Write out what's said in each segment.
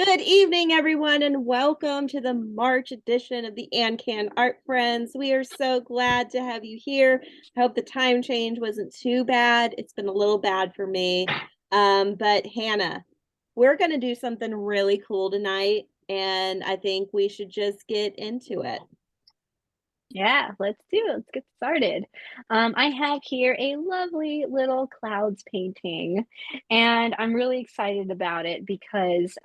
Good evening, everyone, and welcome to the March edition of the AnCan Art Friends. We are so glad to have you here. I hope the time change wasn't too bad. It's been a little bad for me. But Hannah, we're going to do something really cool tonight, and I think we should just get into it. Yeah, let's do it. Let's get started. I have here a lovely little clouds painting, and I'm really excited about it because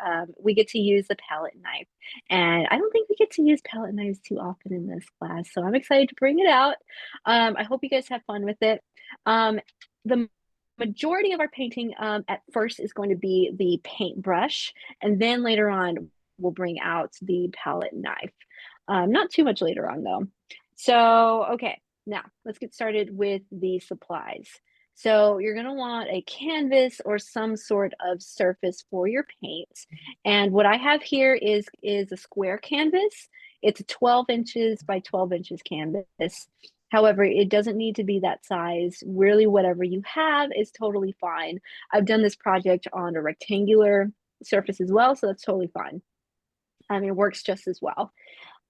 we get to use the palette knife. And I don't think we get to use palette knives too often in this class, so I'm excited to bring it out. I hope you guys have fun with it. The majority of our painting at first is going to be the paintbrush, and then later on, we'll bring out the palette knife. Not too much later on, though. So, okay, now let's get started with the supplies. So you're going to want a canvas or some sort of surface for your paint. And what I have here is a square canvas. It's a 12 inches by 12 inches canvas. However, it doesn't need to be that size. Really, whatever you have is totally fine. I've done this project on a rectangular surface as well, so that's totally fine. It works just as well.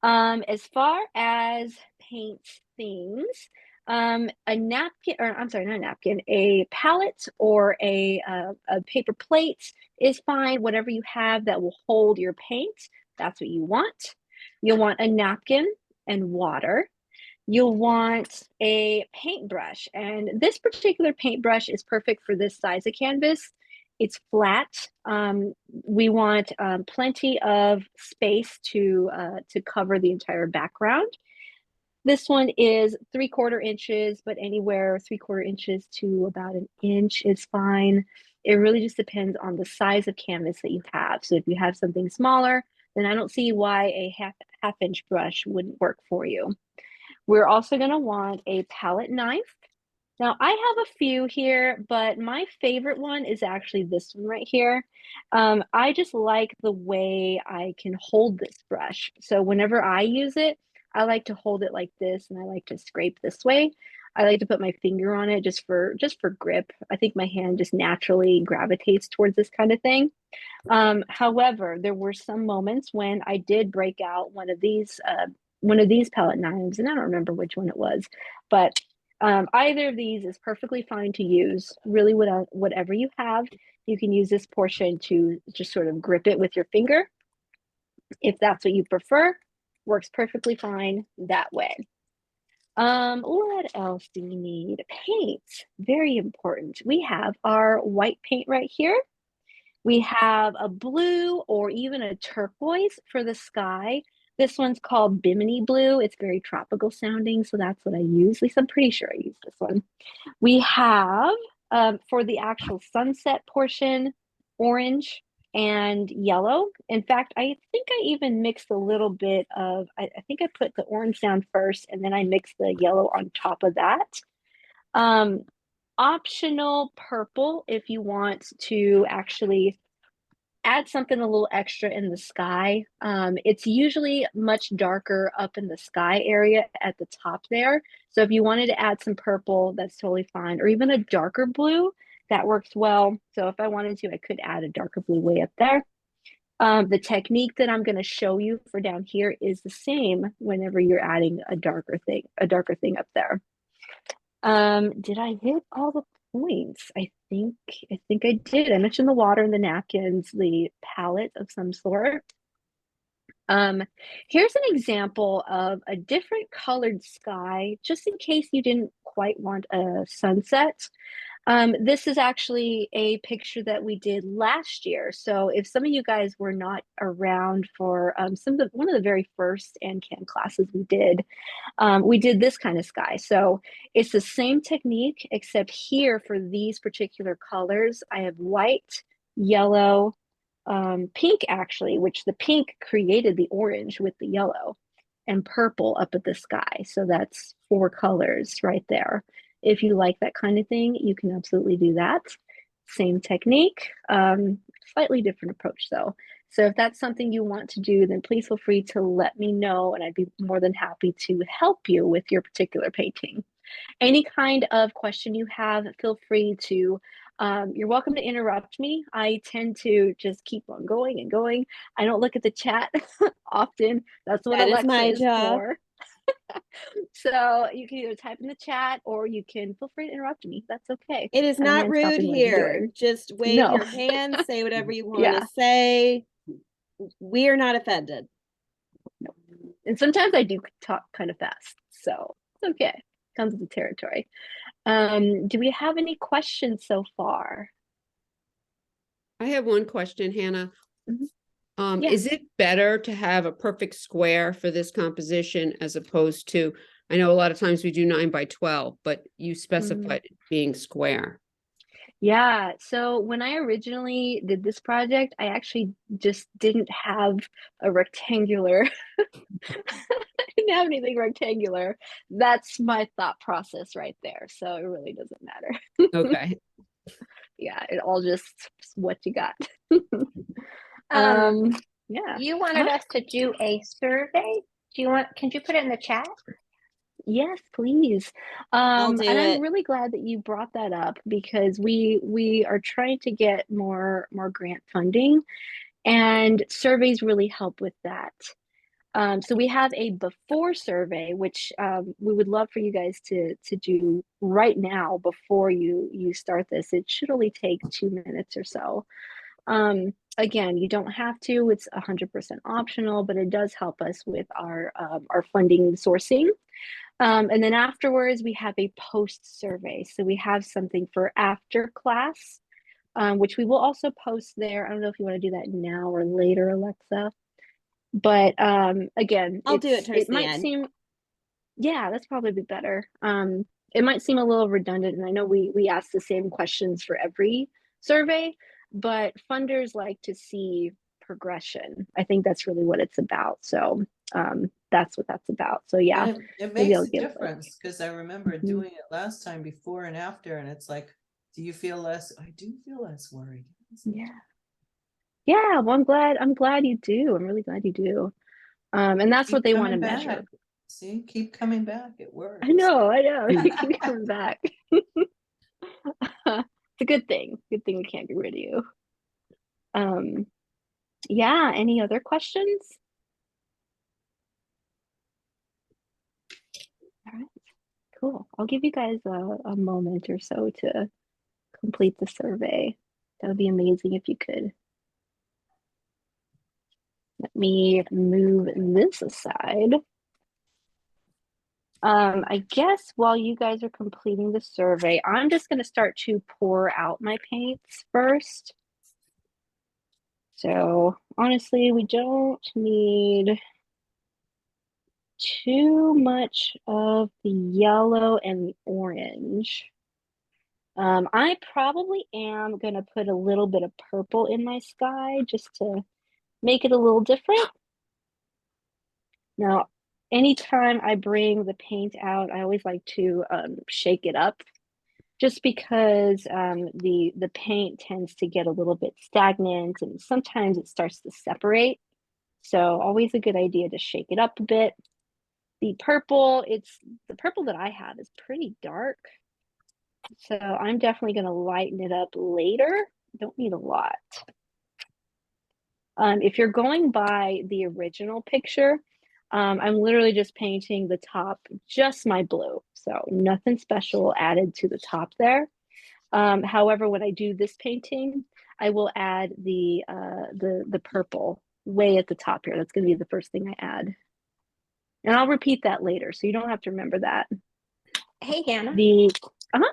As far as paint things, a napkin, or I'm sorry, not a napkin, a palette or a paper plate is fine. Whatever you have that will hold your paint, that's what you want. You'll want a napkin and water. You'll want a paintbrush, and this particular paintbrush is perfect for this size of canvas. It's flat. We want plenty of space to cover the entire background. This one is 3/4 inches, but anywhere 3/4 inches to about an inch is fine. It really just depends on the size of canvas that you have. So if you have something smaller, then I don't see why a half inch brush wouldn't work for you. We're also going to want a palette knife. Now, I have a few here, but my favorite one is actually this one right here. I just like the way I can hold this brush. So whenever I use it, I like to hold it like this, and I like to scrape this way. I like to put my finger on it just for grip. I think my hand just naturally gravitates towards this kind of thing. However, there were some moments when I did break out one of these palette knives, and I don't remember which one it was, but either of these is perfectly fine to use. Really, whatever you have, you can use this portion to just sort of grip it with your finger. If that's what you prefer, works perfectly fine that way. What else do we need? Paint, very important. We have our white paint right here. We have a blue or even a turquoise for the sky. This one's called Bimini Blue. It's very tropical sounding, so that's what I use. At least I'm pretty sure I use this one. We have, for the actual sunset portion, orange and yellow. In fact, I think I even mixed a little bit of, I think I put the orange down first, and then I mixed the yellow on top of that. Um, Optional purple if you want to actually add something a little extra in the sky. It's usually much darker up in the sky area at the top there. So if you wanted to add some purple, that's totally fine. Or even a darker blue, that works well. So if I wanted to, I could add a darker blue way up there. The technique that I'm going to show you for down here is the same whenever you're adding a darker thing up there. Did I hit all the points? I think I did. I mentioned the water and the napkins, the palette of some sort. Um, Here's an example of a different colored sky, just in case you didn't quite want a sunset. This is actually a picture that we did last year. So if some of you guys were not around for one of the very first AnCan classes we did this kind of sky. So it's the same technique, except here for these particular colors, I have white, yellow, pink actually, which the pink created the orange with the yellow, and purple up at the sky. So that's 4 colors right there. If you like that kind of thing, you can absolutely do that. Same technique, slightly different approach though. So if that's something you want to do, then please feel free to let me know, and I'd be more than happy to help you with your particular painting. Any kind of question you have, feel free to You're welcome to interrupt me. I tend to just keep on going and going. I don't look at the chat often. That's what That is Alexa my is job. for. So you can either type in the chat or you can feel free to interrupt me. That's okay. It is I don't not mind rude stopping what I'm here. doing. Just wave No. your hand, say whatever you want to Yeah. say. We are not offended. No. And sometimes I do talk kind of fast. So it's okay. Comes with the territory. Do we have any questions so far? I have one question, Hannah. Mhm. Yeah. Is it better to have a perfect square for this composition as opposed to, I know a lot of times we do 9 by 12, but you specified it being square. Yeah, so when I originally did this project, I actually just didn't have a rectangular, I didn't have anything rectangular. That's my thought process right there. So it really doesn't matter. Okay. Yeah, it all just what you got. Um, Yeah. you wanted us to do a survey. Can you put it in the chat? Yes, please. I'll do And I'm it. really glad that you brought that up because we are trying to get more grant funding, and surveys really help with that. So we have a before survey, which we would love for you guys to do right now before you start this. It should only take 2 minutes or so. Again, you don't have to. It's 100% optional, but it does help us with our funding sourcing. And then afterwards, we have a post survey. So we have something for after class, which we will also post there. I don't know if you want to do that now or later, Alexa. But again, I'll do it towards it the might end. seem, yeah, that's probably be better. It might seem a little redundant, and I know we ask the same questions for every survey, but funders like to see progression. I think that's really what it's about. So that's what that's about. So yeah, And it maybe makes I'll a give difference because I remember Mhm. doing it last time before and after, and it's like, do you feel less? I do feel less worried. Yeah. Yeah, well, I'm glad you do. I'm really glad you do. And that's what Keep they want to coming measure. back. See, keep coming back. It works. I know. They keep coming back. It's a good thing. Good thing we can't get rid of you. Yeah, any other questions? All right, cool. I'll give you guys a moment or so to complete the survey. That would be amazing if you could. Let me move this aside. I guess while you guys are completing the survey, I'm just going to start to pour out my paints first. So honestly, we don't need too much of the yellow and the orange. I probably am going to put a little bit of purple in my sky just to make it a little different. Now, anytime I bring the paint out, I always like to shake it up just because the paint tends to get a little bit stagnant and sometimes it starts to separate. So always a good idea to shake it up a bit. The purple that I have is pretty dark. So I'm definitely going to lighten it up later. Don't need a lot. If you're going by the original picture, I'm literally just painting the top, just my blue. So nothing special added to the top there. However, when I do this painting, I will add the purple way at the top here. That's going to be the first thing I add. And I'll repeat that later, so you don't have to remember that. Hey, Hannah. Uh-huh.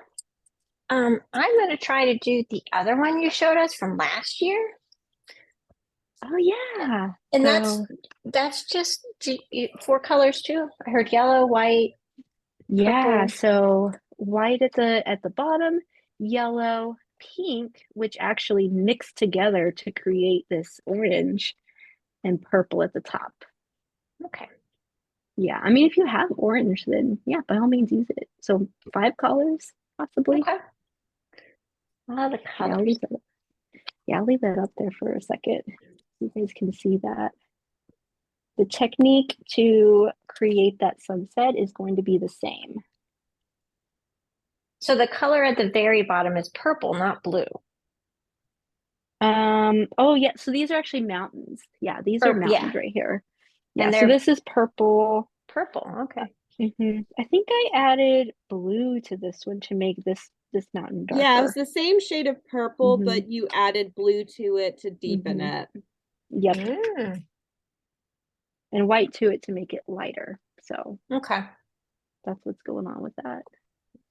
I'm going to try to do the other one you showed us from last year. Oh yeah. And so, that's just 4 colors too. I heard yellow, white, yeah, purple. so white at the bottom, yellow, pink, which actually mix together to create this orange, and purple at the top. Okay. Yeah, I mean, if you have orange, then yeah, by all means use it. So 5 colors, possibly. Okay. The Yeah, colors. I'll leave that up there for a second. You guys can see that. The technique to create that sunset is going to be the same. So the color at the very bottom is purple, not blue. Oh yeah, so these are actually mountains. Yeah, these are mountains Yeah, right here. and Yeah, so they're this is purple. purple. Okay. I think I added blue to this one to make this mountain Yeah, it was darker. the same shade of purple, Mhm. but you added blue to it to deepen Mhm. it. Yep, Mm, and white to it to make it lighter. So okay. that's what's going on with that.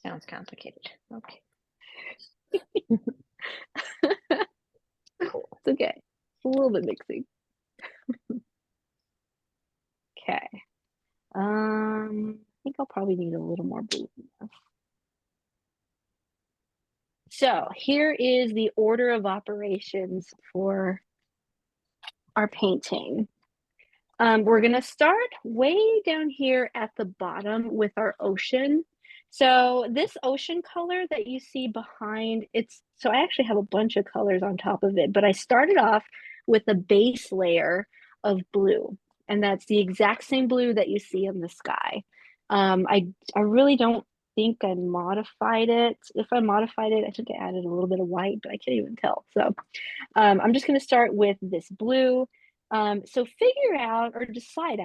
Sounds complicated. Okay. Cool. It's okay. It's a little bit mixing. Okay. I think I'll probably need a little more blue than this. So here is the order of operations for our painting. We're going to start way down here at the bottom with our ocean. So this ocean color that you see behind, so I actually have a bunch of colors on top of it, but I started off with a base layer of blue, and that's the exact same blue that you see in the sky. I really don't think I modified it. If I modified it, I think I added a little bit of white, but I can't even tell. So I'm just going to start with this blue. So figure out or decide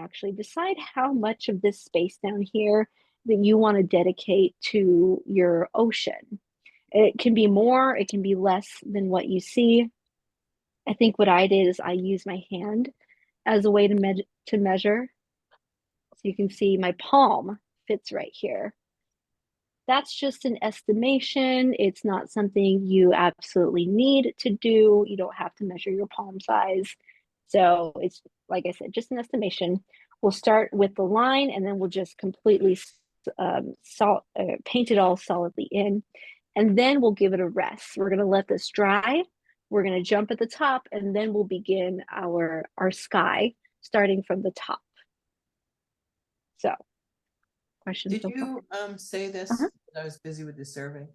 how much of this space down here that you want to dedicate to your ocean. It can be more, it can be less than what you see. I think what I did is I used my hand as a way to measure. So you can see my palm fits right here. That's just an estimation. It's not something you absolutely need to do. You don't have to measure your palm size. So it's, like I said, just an estimation. We'll start with the line and then we'll just completely paint it all solidly in. And then we'll give it a rest. We're going to let this dry. We're going to jump at the top and then we'll begin our sky starting from the top. So, questions Did so far? you say this? Uh-huh. I was busy with the survey.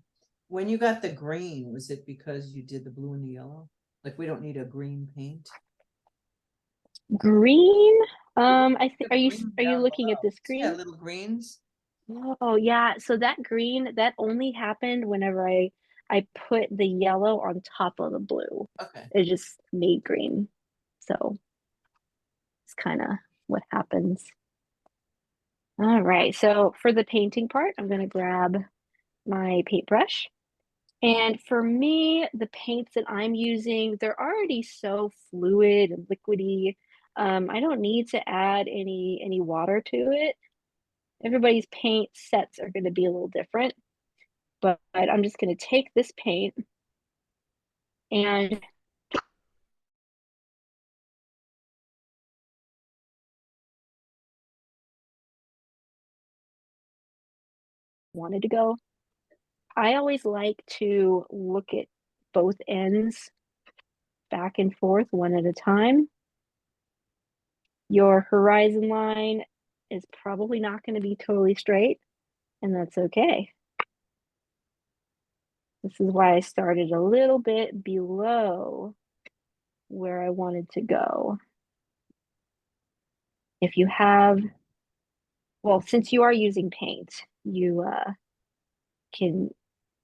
When you got the green, was it because you did the blue and the yellow? Like we don't need a green paint. Green. I think The are you green down looking below. at this Yeah, green? little greens. Oh yeah. So that green that only happened whenever I put the yellow on top of the blue. Okay. It just made green. So it's kind of what happens. All right. So for the painting part, I'm gonna grab my paintbrush. And for me, the paints that I'm using, they're already so fluid and liquidy. I don't need to add any water to it. Everybody's paint sets are going to be a little different, but I'm just going to take this paint and wanted to go. I always like to look at both ends back and forth one at a time. Your horizon line is probably not going to be totally straight, and that's okay. This is why I started a little bit below where I wanted to go. If you have, well, since you are using paint, you can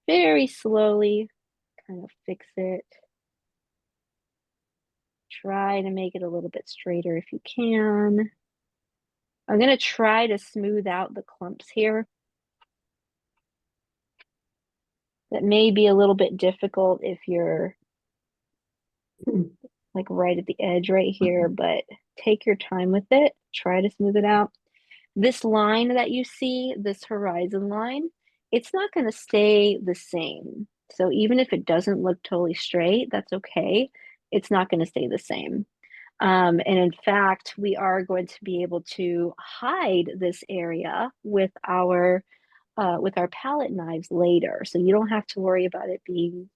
very slowly kind of fix it. Try to make it a little bit straighter if you can. I'm going to try to smooth out the clumps here. That may be a little bit difficult if you're like right at the edge right here, but take your time with it. Try to smooth it out. This line that you see, this horizon line, it's not going to stay the same. So even if it doesn't look totally straight, that's okay. It's not going to stay the same. And in fact, we are going to be able to hide this area with our palette knives later. So you don't have to worry about it being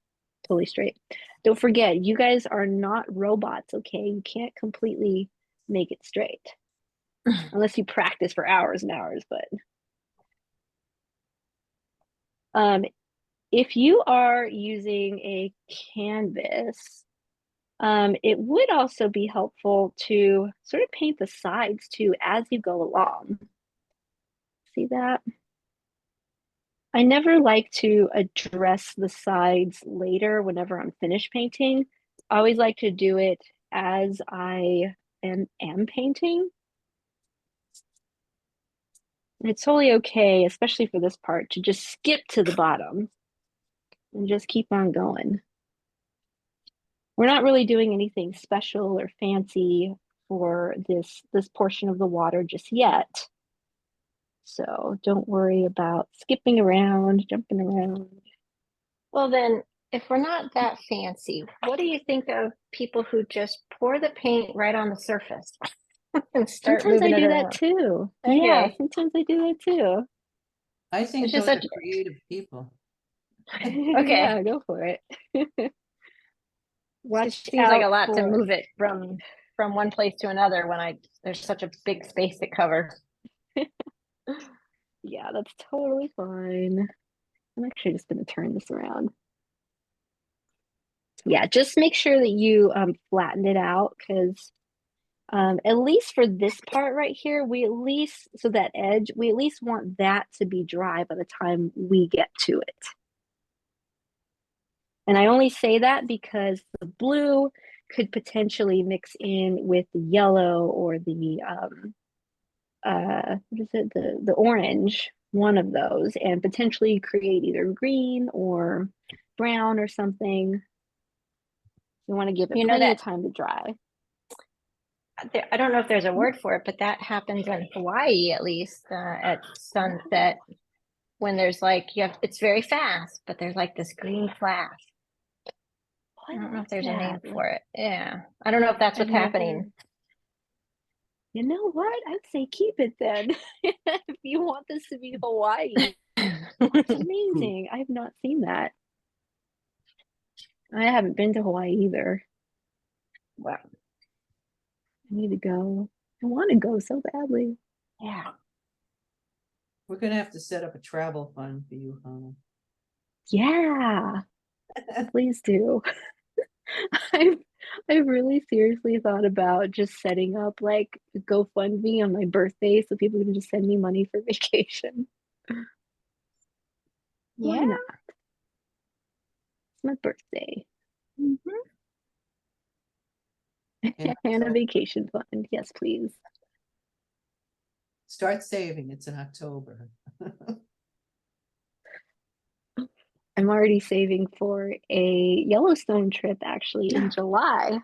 totally straight. Don't forget, you guys are not robots, okay? You can't completely make it straight unless you practice for hours and hours. But if you are using a canvas, it would also be helpful to sort of paint the sides too as you go along. See that? I never like to address the sides later whenever I'm finished painting. I always like to do it as I am painting. And it's totally okay, especially for this part, to just skip to the bottom and just keep on going. We're not really doing anything special or fancy for this portion of the water just yet. So don't worry about skipping around, jumping around. Well, then, if we're not that fancy, what do you think of people who just pour the paint right on the surface and start Sometimes I moving it do that around? too. Yeah, Okay. sometimes I do that too. I think It's just those are such, creative people. Okay. Yeah, go for it. it Watch just seems like a out lot to for, move it from one place to another when there's such a big space to cover. yeah, that's totally fine. I'm actually just gonna turn this around. Yeah, just make sure that you flatten it out because at least for this part right here, we at least, so that edge, we at least want that to be dry by the time we get to it. And I only say that because the blue could potentially mix in with the yellow or the what is it, the orange, one of those, and potentially create either green or brown or something. You want to give it You know plenty that of time to dry. I don't know if there's a word for it, but that happens in Hawaii at least at sunset when there's like it's very fast, but there's like this green flash. I don't know if there's a name for it. Yeah, I don't know if that's what's happening. You know what? I'd say keep it then. If you want this to be Hawaii, that's amazing. I have not seen that. I haven't been to Hawaii either. Wow. I need to go. I want to go so badly. Yeah. We're gonna have to set up a travel fund for you, Hannah. Yeah, please do. I've I've really seriously thought about just setting up like a GoFundMe on my birthday so people can just send me money for vacation. Why Yeah. not? It's my birthday. Yeah, And a so vacation fund. Yes, please. start saving. It's in October. I'm already saving for a Yellowstone trip actually in July.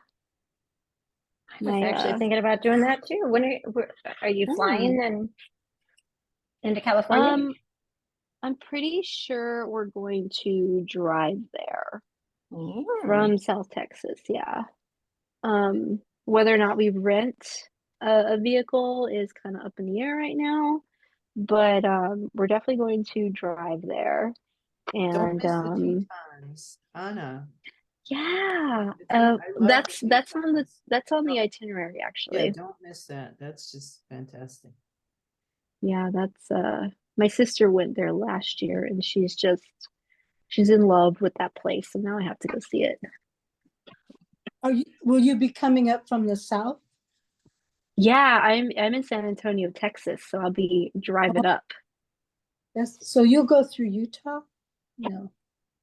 I was actually My thinking about doing that too. Are you flying and into California? I'm pretty sure we're going to drive there Mm. from South Texas, yeah. Whether or not we rent a vehicle is kind of up in the air right now, but we're definitely going to drive there. Don't And miss the Tetons, Hannah. yeah, I love the Tetons. that's on the itinerary Yeah, actually. don't miss that. That's just fantastic. Yeah, that's my sister went there last year and she's in love with that place, so now I have to go see it. Will you be coming up from the south? Yeah, I'm in San Antonio, Texas, so I'll be driving up. So you'll go through Utah? No.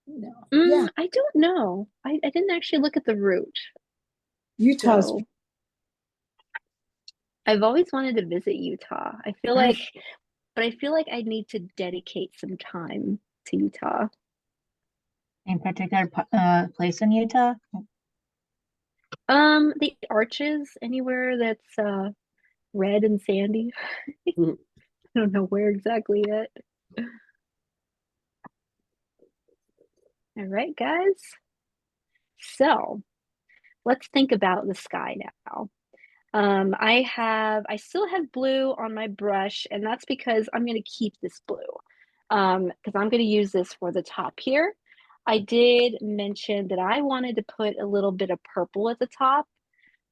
Yeah, I don't know. I didn't actually look at the route. Utah's. So I've always wanted to visit Utah. I feel like I need to dedicate some time to Utah. In particular place in Utah? The Arches, anywhere that's red and sandy. I don't know where exactly yet. All right, guys. So let's think about the sky now. I still have blue on my brush, and that's because I'm going to keep this blue because I'm going to use this for the top here. I did mention that I wanted to put a little bit of purple at the top.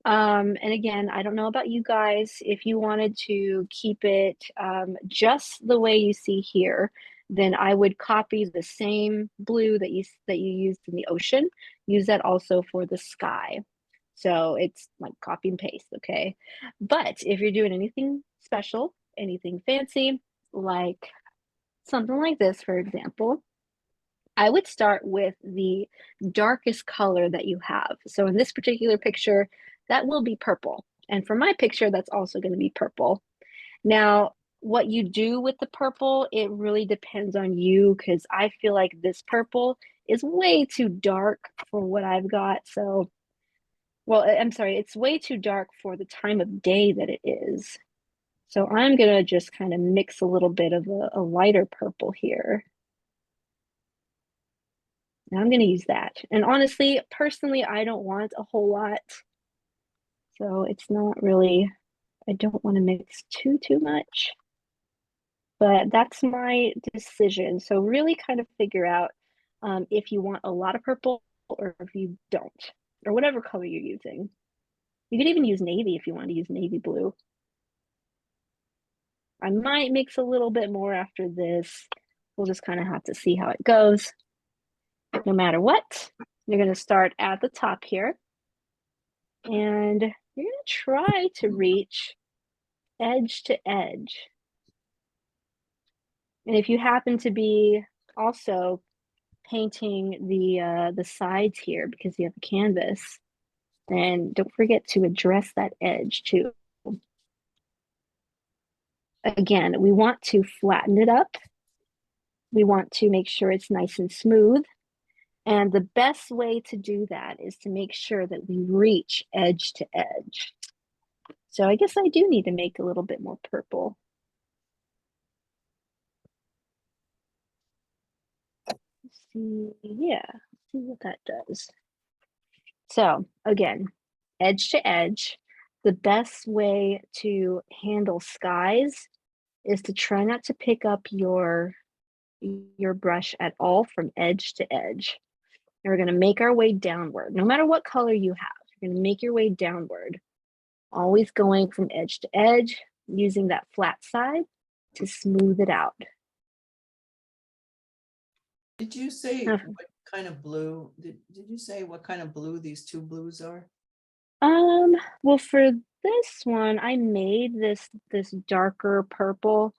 And again, I don't know about you guys. If you wanted to keep it just the way you see here, then I would copy the same blue that you used in the ocean. Use that also for the sky. So it's like copy and paste, okay? But if you're doing anything special, anything fancy, like something like this, for example, I would start with the darkest color that you have. So in this particular picture, that will be purple. And for my picture, that's also going to be purple. Now, what you do with the purple, it really depends on you, because I feel like this purple is way too dark for what I've got. So, well, I'm sorry, it's way too dark for the time of day that it is. So I'm going to just kind of mix a little bit of a lighter purple here. And I'm going to use that. And honestly, personally, I don't want a whole lot. So it's not really, I don't want to mix too much. But that's my decision. So really kind of figure out if you want a lot of purple or if you don't, or whatever color you're using. You could even use navy if you want to use navy blue. I might mix a little bit more after this. We'll just kind of have to see how it goes. No matter what, you're going to start at the top here. And you're going to try to reach edge to edge. And if you happen to be also painting the sides here because you have a canvas, then don't forget to address that edge too. Again, we want to flatten it up. We want to make sure it's nice and smooth. And the best way to do that is to make sure that we reach edge to edge. So I guess I do need to make a little bit more purple. Let's see, yeah, let's see what that does. So again, edge to edge. The best way to handle skies is to try not to pick up your brush at all from edge to edge. And we're going to make our way downward. No matter what color you have, you're going to make your way downward. Always going from edge to edge, using that flat side to smooth it out. Did you say Uh, what kind of blue? Did you say what kind of blue these two blues are? Well, for this one, I made this darker purple.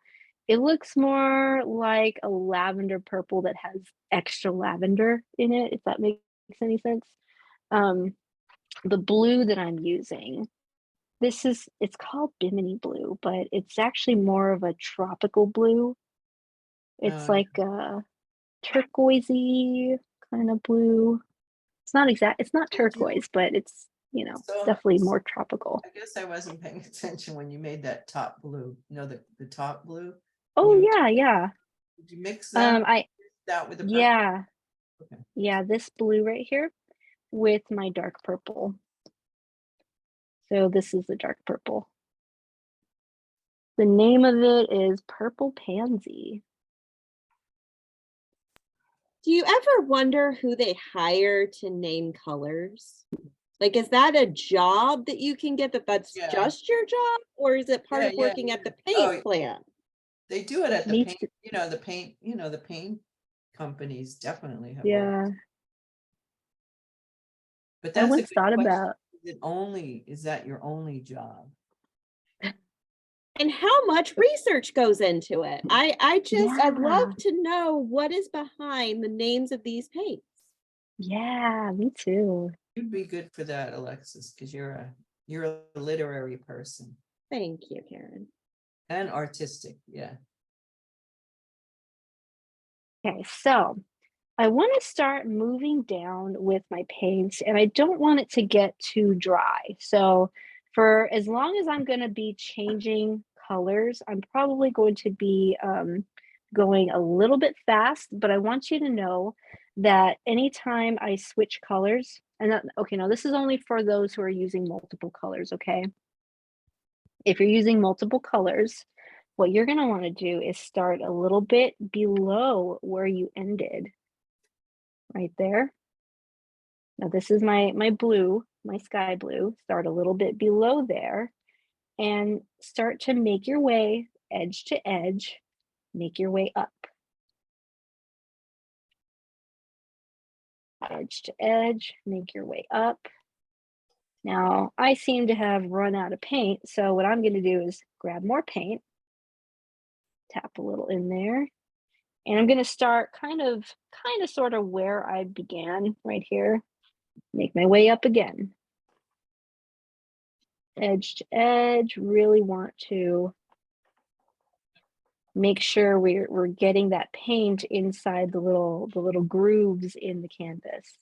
It looks more like a lavender purple that has extra lavender in it, if that makes any sense. The blue that I'm using, it's called Bimini blue, but it's actually more of a tropical blue. It's Oh, like a turquoisey kind of blue. It's not Did you- turquoise, but it's, So- definitely more tropical. I guess I wasn't paying attention when you made that top blue. No, the top blue. Oh You- yeah. Did you mix that with the purple? Yeah. Okay. Yeah, this blue right here with my dark purple. So this is the dark purple. The name of it is Purple Pansy. Do you ever wonder who they hire to name colors? Like, is that a job that you can get that's Yeah. just your job? Or is it part Yeah, of yeah, working at yeah. the paint plant? They do it at the Me paint, too. the paint companies definitely have. Yeah. But I that's a once good thought question. about, Is that your only job? And how much research goes into it? I'd love Yeah. to know what is behind the names of these paints. yeah, me too. You'd be good for that, Alexis, because you're a literary person Thank you, Karen. and artistic. Yeah. Okay, so I want to start moving down with my paints, and I don't want it to get too dry. So for as long as I'm going to be changing colors, I'm probably going to be going a little bit fast, but I want you to know that anytime I switch colors, okay, now this is only for those who are using multiple colors, okay? If you're using multiple colors, what you're going to want to do is start a little bit below where you ended. Right there. Now this is my blue, my sky blue. Start a little bit below there and start to make your way edge to edge, make your way up. Edge to edge, make your way up. Now I seem to have run out of paint, so what I'm going to do is grab more paint, tap a little in there, And I'm going to start kind of sort of where I began right here. Make my way up again. Edge to edge, really want to make sure we're getting that paint inside the little grooves in the canvas.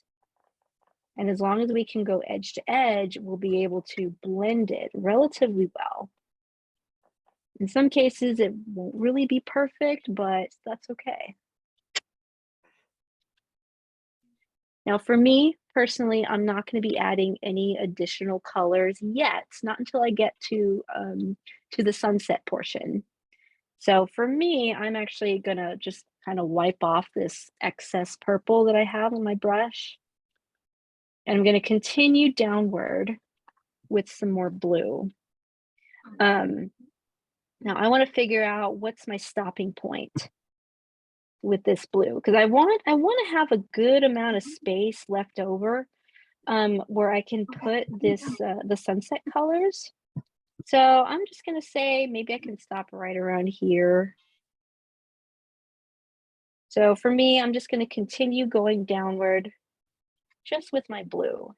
And as long as we can go edge to edge, we'll be able to blend it relatively well. In some cases, it won't really be perfect, but that's okay. Now, for me personally, I'm not going to be adding any additional colors yet, not until I get to the sunset portion. So for me, I'm actually going to just kind of wipe off this excess purple that I have on my brush. And I'm going to continue downward with some more blue. Now I want to figure out what's my stopping point with this blue, because I want to have a good amount of space left over where I can put this the sunset colors. So I'm just going to say maybe I can stop right around here. So for me, I'm just going to continue going downward just with my blue.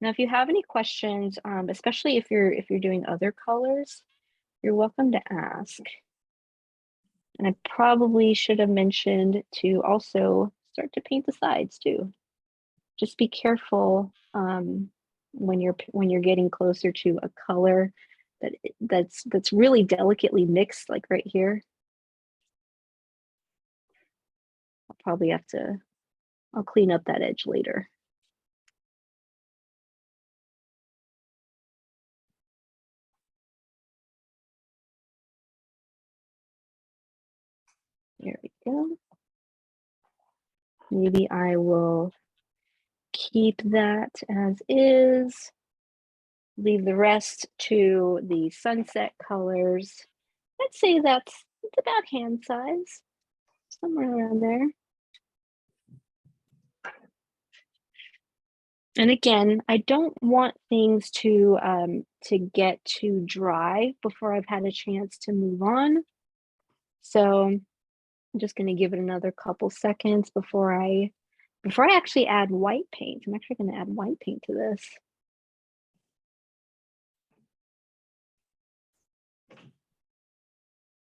Now, if you have any questions, especially if you're doing other colors, you're welcome to ask. And I probably should have mentioned to also start to paint the sides too. Just be careful when you're getting closer to a color that's really delicately mixed, like right here. I'll clean up that edge later. There we go. Maybe I will keep that as is. Leave the rest to the sunset colors. I'd say it's about hand size, somewhere around there. And again, I don't want things to get too dry before I've had a chance to move on. So I'm just going to give it another couple seconds before I actually add white paint. I'm actually going to add white paint to this.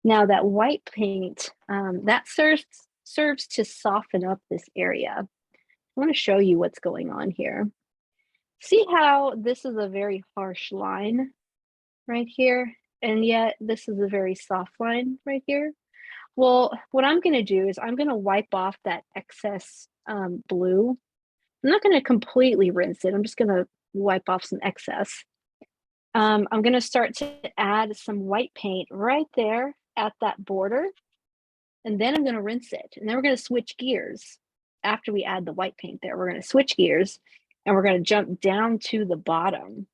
Now that white paint, that serves to soften up this area. I want to show you what's going on here. See how this is a very harsh line right here, and yet this is a very soft line right here? Well, what I'm going to do is I'm going to wipe off that excess blue. I'm not going to completely rinse it. I'm just going to wipe off some excess. I'm going to start to add some white paint right there at that border, and then I'm going to rinse it, and then we're going to switch gears. After we add the white paint there, we're going to switch gears and we're going to jump down to the bottom,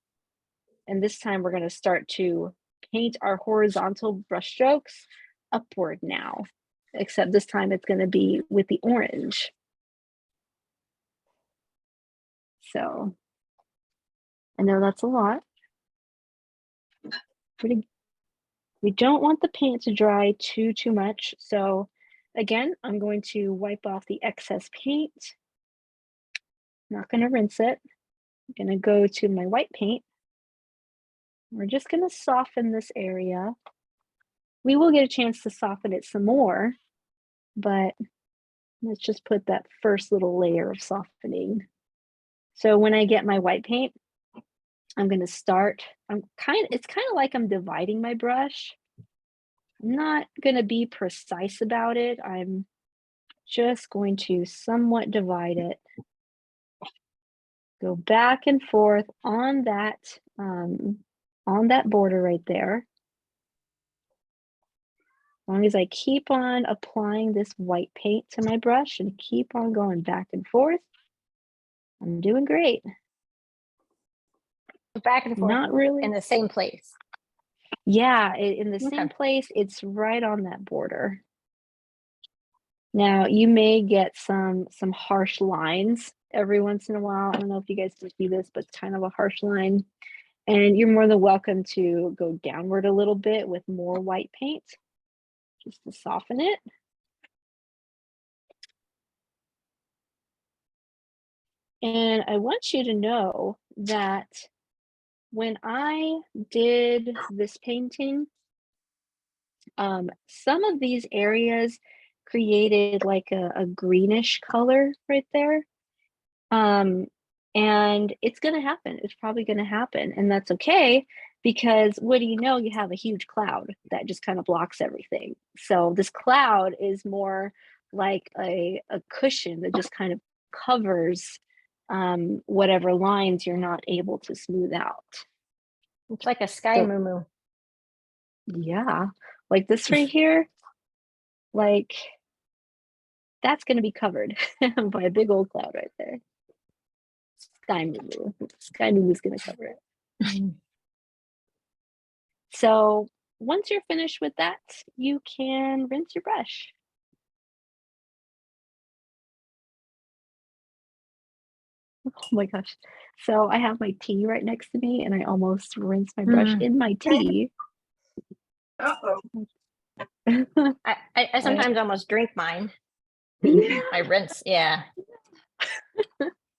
and this time we're going to start to paint our horizontal brush strokes upward now, except this time it's going to be with the orange. So I know that's a lot. We don't want the paint to dry too much. So again, I'm going to wipe off the excess paint. Not going to rinse it. I'm going to go to my white paint. We're just going to soften this area. We will get a chance to soften it some more, but let's just put that first little layer of softening. So when I get my white paint, I'm going to start, it's kind of like I'm dividing my brush. I'm not going to be precise about it. I'm just going to somewhat divide it. Go back and forth on that border right there. As long as I keep on applying this white paint to my brush and keep on going back and forth, I'm doing great. Back and forth, Not really in the same place. Yeah, in the Okay. same place. It's right on that border. Now you may get some harsh lines every once in a while. I don't know if you guys can see this, but it's kind of a harsh line. And you're more than welcome to go downward a little bit with more white paint. just to soften it. And I want you to know that when I did this painting, some of these areas created like a greenish color right there. And it's gonna happen. It's probably gonna happen, and that's okay, because what do you know? You have a huge cloud that just kind of blocks everything. So this cloud is more like a cushion that just kind of covers whatever lines you're not able to smooth out. It's like a sky So- moo. Yeah, like this right here, like that's going to be covered by a big old cloud right there. Sky moo. Sky moo is going to cover it. So once you're finished with that, you can rinse your brush. Oh my gosh. So I have my tea right next to me and I almost rinsed my brush in my tea. Uh-oh. I sometimes almost drink mine. Yeah. I rinse, yeah.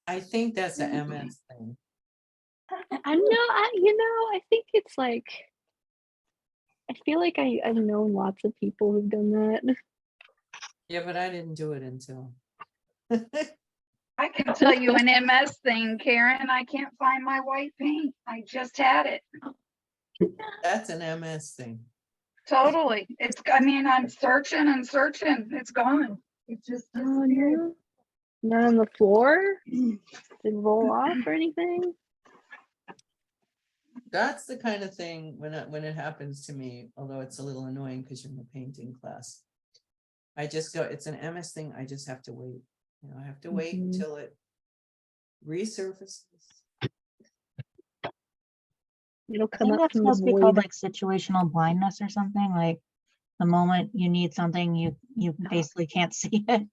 I think that's a MS thing. I know, I think it's like, I feel like I've known lots of people who've done that. Yeah, but I didn't do it until. I can tell you an MS thing, Karen. I can't find my white paint. I just had it. That's an MS thing. Totally. I mean, I'm searching and searching. It's gone. It just Oh disappeared. no. Not on the floor? Didn't roll off or anything? That's the kind of thing when it happens to me, although it's a little annoying because you're in a painting class. I just go, it's an MS thing. I just have to wait. I have to wait until it resurfaces. It'll I come think up that's from the supposed to be called void. like situational blindness or something. Like the moment you need something, you basically can't see it.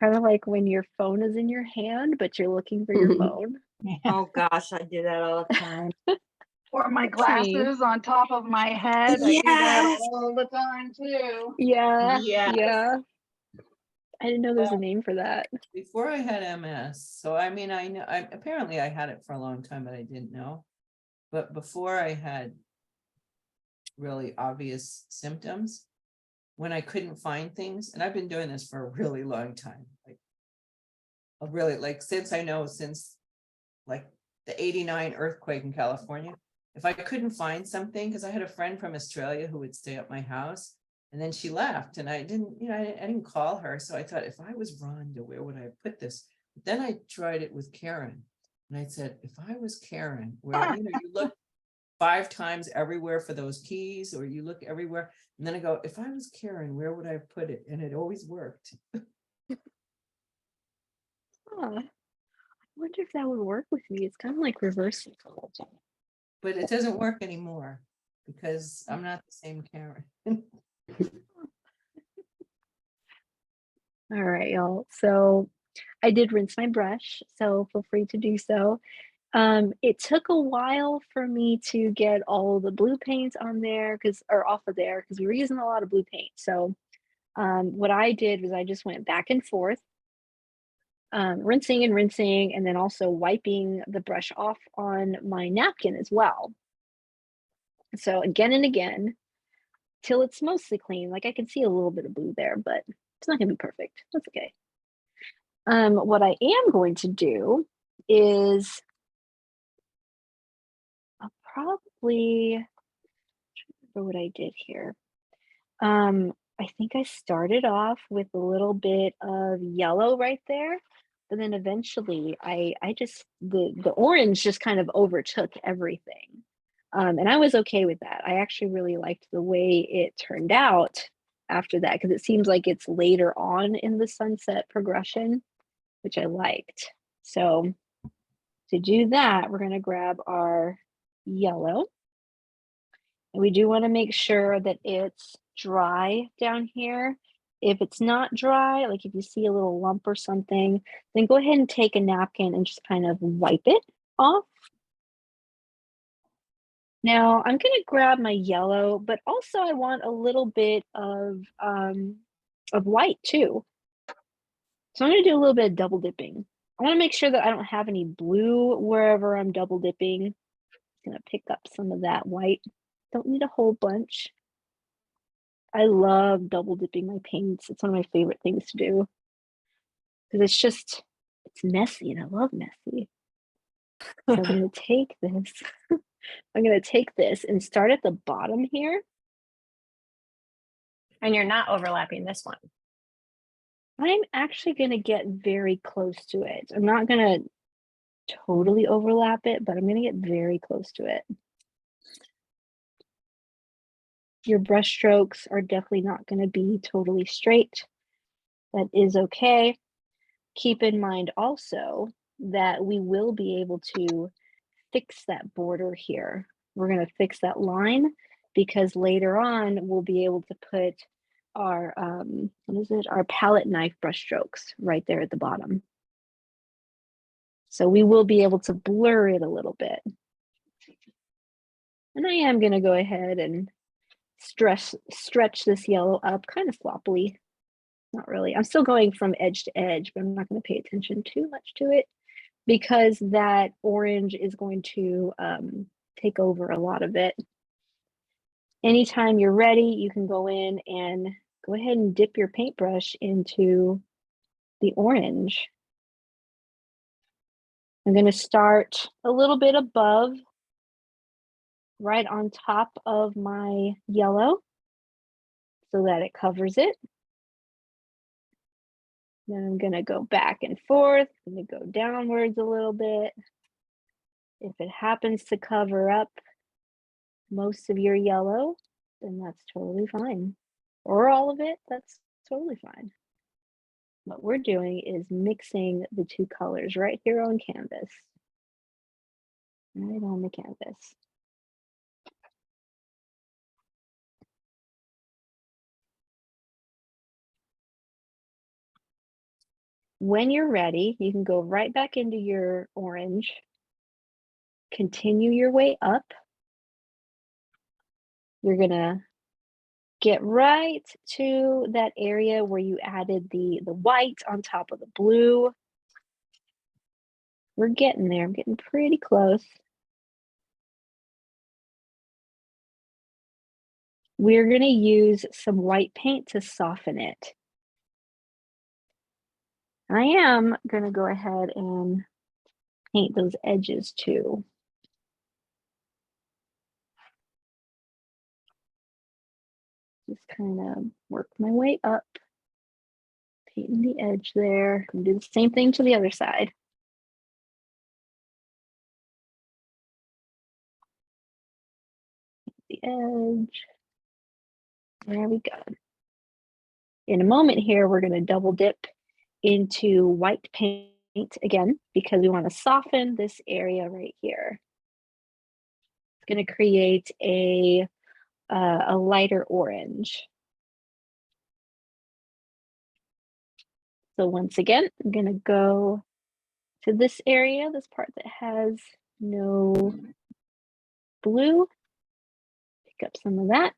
Kind of like when your phone is in your hand, but you're looking for your phone. Yeah. Oh gosh, I do that all the time. Or my me. glasses on top of my head. I do that Yes. all the time too. Yeah, Yes. yeah. I didn't know there's a Well, name for that. before I had MS, so I mean, I know, apparently I had it for a long time, but I didn't know. But before I had really obvious symptoms, when I couldn't find things, and I've been doing this for a really long time, since like the 89 earthquake in California. If I couldn't find something, because I had a friend from Australia who would stay at my house, and then she left, and I didn't call her. So I thought, if I was Rhonda, where would I have put this? But then I tried it with Karen, and I said, if I was Karen, where you look 5 times everywhere for those keys, or you look everywhere, and then I go, if I was Karen, where would I have put it? And it always worked. Huh. I wonder if that would work with me. It's kind of like reverse psychology. But it doesn't work anymore because I'm not the same Karen. All right, y'all. So I did rinse my brush, so feel free to do so. It took a while for me to get all the blue paints on there or off of there because we were using a lot of blue paint. So what I did was I just went back and forth, rinsing and rinsing, and then also wiping the brush off on my napkin as well. So again and again, till it's mostly clean. Like I can see a little bit of blue there, but it's not gonna be perfect. That's okay. What I am going to do is I'll probably remember what I did here. I think I started off with a little bit of yellow right there, but then eventually I just the orange just kind of overtook everything. And I was okay with that. I actually really liked the way it turned out after that because it seems like it's later on in the sunset progression, which I liked. So to do that, we're going to grab our yellow. And we do want to make sure that it's dry down here. If it's not dry, like if you see a little lump or something, then go ahead and take a napkin and just kind of wipe it off. Now I'm gonna grab my yellow, but also I want a little bit of white too. So I'm gonna do a little bit of double dipping. I want to make sure that I don't have any blue wherever I'm double dipping. I'm gonna pick up some of that white. Don't need a whole bunch. I love double dipping my paints. It's one of my favorite things to do because it's messy and I love messy. So I'm gonna take this. I'm gonna take this and start at the bottom here. And you're not overlapping this one. I'm actually gonna get very close to it. I'm not gonna totally overlap it, but I'm gonna get very close to it. Your brush strokes are definitely not gonna be totally straight. That is okay. Keep in mind also that we will be able to fix that border here. We're gonna fix that line because later on we'll be able to put our our palette knife brush strokes right there at the bottom. So we will be able to blur it a little bit. And I am gonna go ahead and stretch this yellow up kind of sloppily. Not really. I'm still going from edge to edge, but I'm not gonna pay attention too much to it because that orange is going to take over a lot of it. Anytime you're ready, you can go in and go ahead and dip your paintbrush into the orange. I'm going to start a little bit above, right on top of my yellow so that it covers it. Then I'm going to go back and forth. I'm going to go downwards a little bit. If it happens to cover up most of your yellow, then that's totally fine. Or all of it, that's totally fine. What we're doing is mixing the two colors right here on canvas. Right on the canvas. When you're ready, you can go right back into your orange. Continue your way up. You're gonna get right to that area where you added the white on top of the blue. We're getting there. I'm getting pretty close. We're going to use some white paint to soften it. I am going to go ahead and paint those edges too. Just kind of work my way up, painting the edge there. I'm do the same thing to the other side. The edge. There we go. In a moment here, we're going to double dip into white paint again because we want to soften this area right here. It's going to create a lighter orange. So once again, I'm going to go to this area, this part that has no blue. Pick up some of that.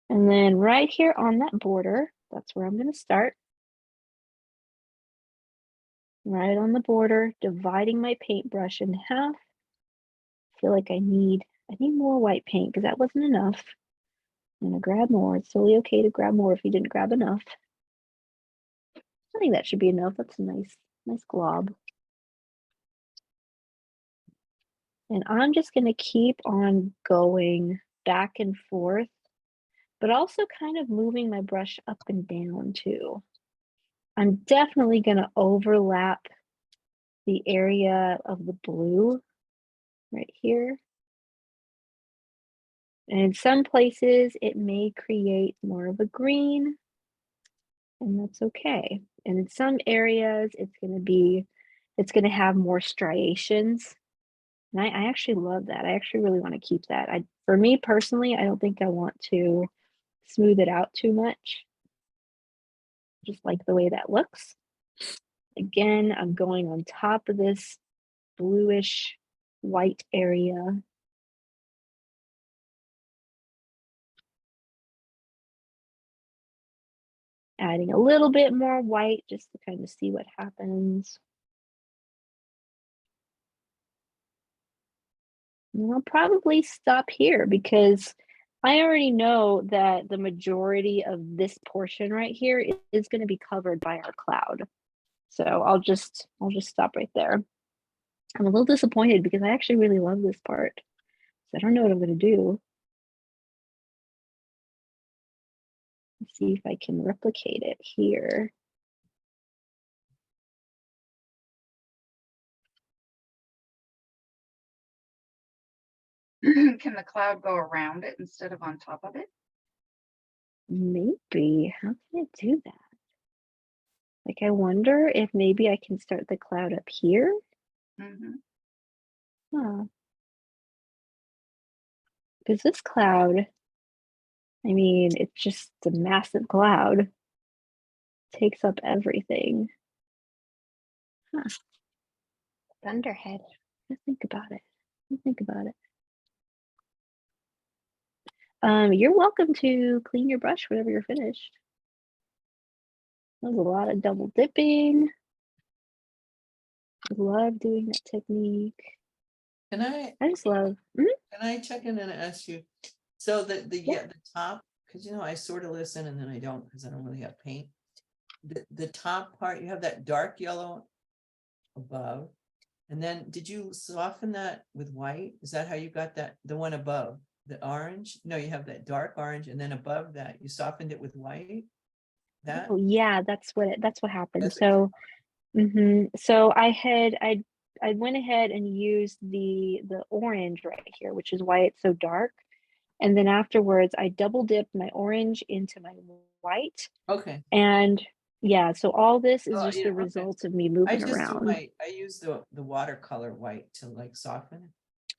And then right here on that border, that's where I'm going to start. Right on the border, dividing my paintbrush in half. I feel like I need more white paint because that wasn't enough. I'm going to grab more. It's totally okay to grab more if you didn't grab enough. I think that should be enough. That's a nice glob. And I'm just going to keep on going back and forth, but also kind of moving my brush up and down too. I'm definitely going to overlap the area of the blue right here. And in some places, it may create more of a green, and that's okay. And in some areas, it's going to have more striations. And I actually love that. I actually really want to keep that. For me personally, I don't think I want to smooth it out too much. Just like the way that looks. Again, I'm going on top of this bluish white area. Adding a little bit more white just to kind of see what happens. And I'll probably stop here because I already know that the majority of this portion right here is going to be covered by our cloud. So I'll just stop right there. I'm a little disappointed because I actually really love this part. So I don't know what I'm going to do. Let's see if I can replicate it here. Can the cloud go around it instead of on top of it? Maybe. How can I do that? Like, I wonder if maybe I can start the cloud up here. Mhm. Huh. Because this cloud, I mean, it's just a massive cloud. Takes up everything. Huh. Thunderhead. Let's think about it. Let's think about it. You're welcome to clean your brush whenever you're finished. There's a lot of double dipping. I love doing that technique. Can I, I just love. can I check in and ask you? So the Yeah. top, because I sort of listen and then I don't, because I don't really have paint. The top part, you have that dark yellow above. And then did you soften that with white? Is that how you got that, the one above, the orange? No, you have that dark orange and then above that, you softened it with white? That? Oh yeah, that's what happened. That's So so I went ahead and used the orange right here, which is why it's so dark. And then afterwards I double dipped my orange into my white. Okay. And yeah, so all this is Oh, just yeah, the okay. results of me I moving just do around. I use the watercolor white to like soften it.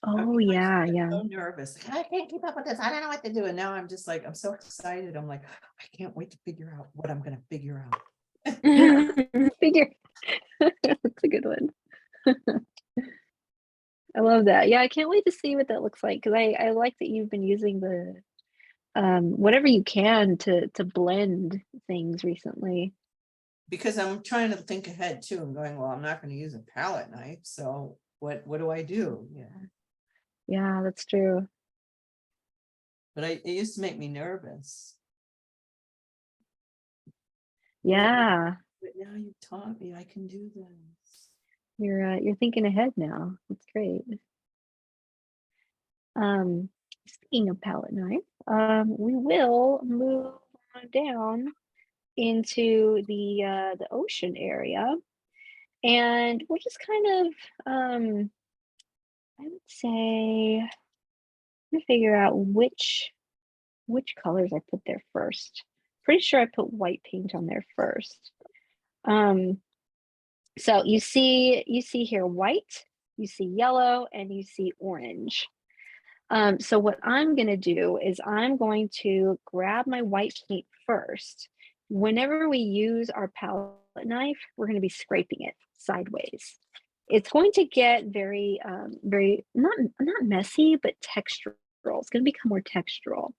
Oh yeah, yeah. So nervous. Like, I can't keep up with this. I don't know what to do. And now I'm just like, I'm so excited. I'm like, I can't wait to figure out what I'm gonna figure out. Figure. That's a good one. I love that. Yeah, I can't wait to see what that looks like because I like that you've been using the whatever you can to blend things recently. Because I'm trying to think ahead too. I'm going, well, I'm not gonna use a palette knife. So what do I do? Yeah. Yeah, that's true. But it used to make me nervous. Yeah, But now you taught me I can do this. you're thinking ahead now. That's great. Speaking of palette knife, we will move on down into the ocean area, and we'll just kind of I would say I'm gonna figure out which colors I put there first. Pretty sure I put white paint on there first. So you see here white, you see yellow, and you see orange. So what I'm going to do is I'm going to grab my white paint first. Whenever we use our palette knife, we're going to be scraping it sideways. It's going to get very, very not messy, but textural. It's going to become more textural.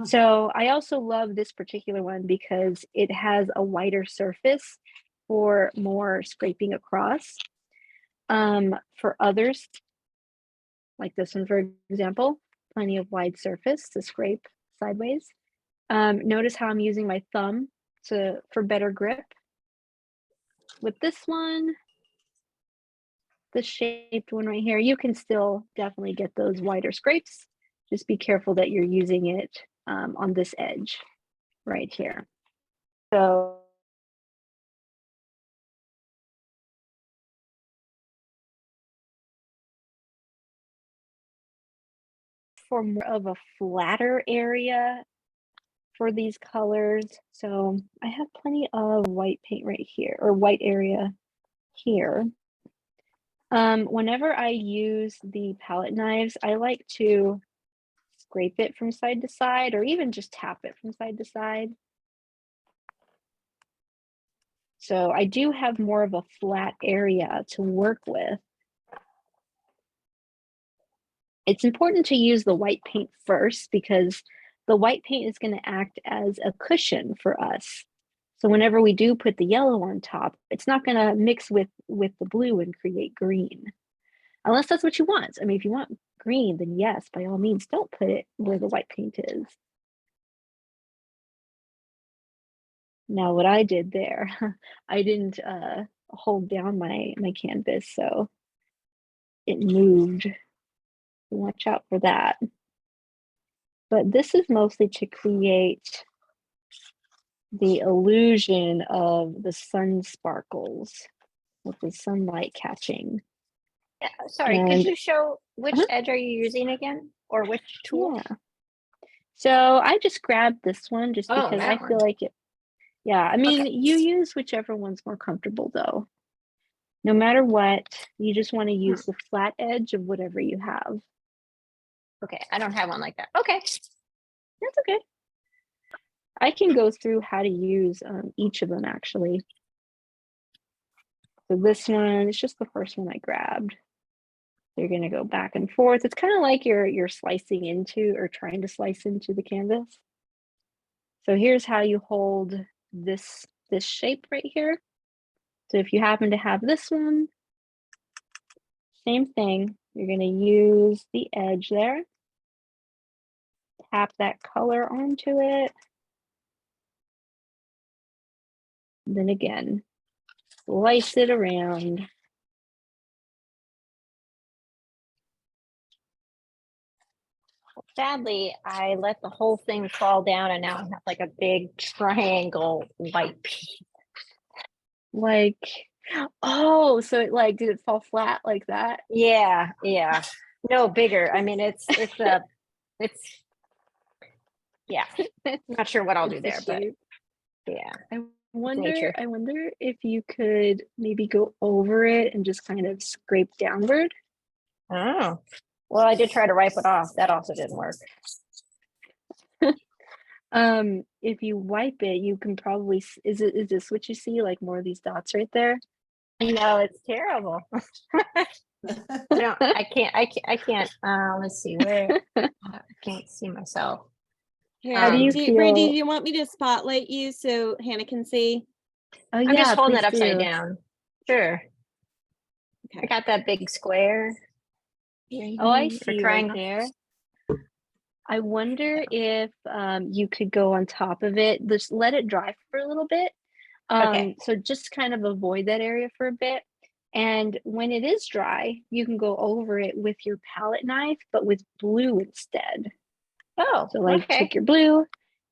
So I also love this particular one because it has a wider surface for more scraping across. For others, like this one, for example, plenty of wide surface to scrape sideways. Notice how I'm using my thumb for better grip. With this one, the shaped one right here, you can still definitely get those wider scrapes. Just be careful that you're using it on this edge right here. So for more of a flatter area for these colors. So I have plenty of white paint right here, or white area here. Whenever I use the palette knives, I like to scrape it from side to side, or even just tap it from side to side. So I do have more of a flat area to work with. It's important to use the white paint first because the white paint is going to act as a cushion for us. So whenever we do put the yellow on top, it's not going to mix with the blue and create green. Unless that's what you want. I mean, if you want green, then yes, by all means, don't put it where the white paint is. Now, what I did there, I didn't hold down my canvas, so it moved. Watch out for that. But this is mostly to create the illusion of the sun sparkles with the sunlight catching. Yeah, sorry, And- could you show which Uh-huh. edge are you using again? Or which tool? Yeah. So I just grabbed this one just Oh, because I that feel one. like it. Yeah, I mean, Okay. you use whichever one's more comfortable though. No matter what, you just want to use the flat edge of whatever you have. Okay, I don't have one like that. Okay. That's okay. I can go through how to use each of them actually. So this one is just the first one I grabbed. You're going to go back and forth. It's kind of like you're slicing into or trying to slice into the canvas. So here's how you hold this shape right here. So if you happen to have this one, same thing. You're going to use the edge there. Tap that color onto it. Then again, slice it around. Sadly, I let the whole thing fall down and now I have like a big triangle white piece. Like, oh, so it like, did it fall flat like that? Yeah, yeah. No, bigger. I mean, it's yeah. Not sure what I'll do It's a there, but shape. yeah. I nature. wonder if you could maybe go over it and just kind of scrape downward. Oh, well, I did try to wipe it off. That also didn't work. If you wipe it, you can probably, is this what you see? Like more of these dots right there? No, it's terrible. I can't, let's see where, I can't see myself. How do you Brandy, feel? do you want me to spotlight you so Hannah can see? Oh I'm yeah, just holding it please upside do. down. Sure. I got that big square. Oh, I or see right triangle. there. I wonder if you could go on top of it. Just let it dry for a little bit. Okay. So just kind of avoid that area for a bit. And when it is dry, you can go over it with your palette knife, but with blue instead. Oh, So like okay. take your blue,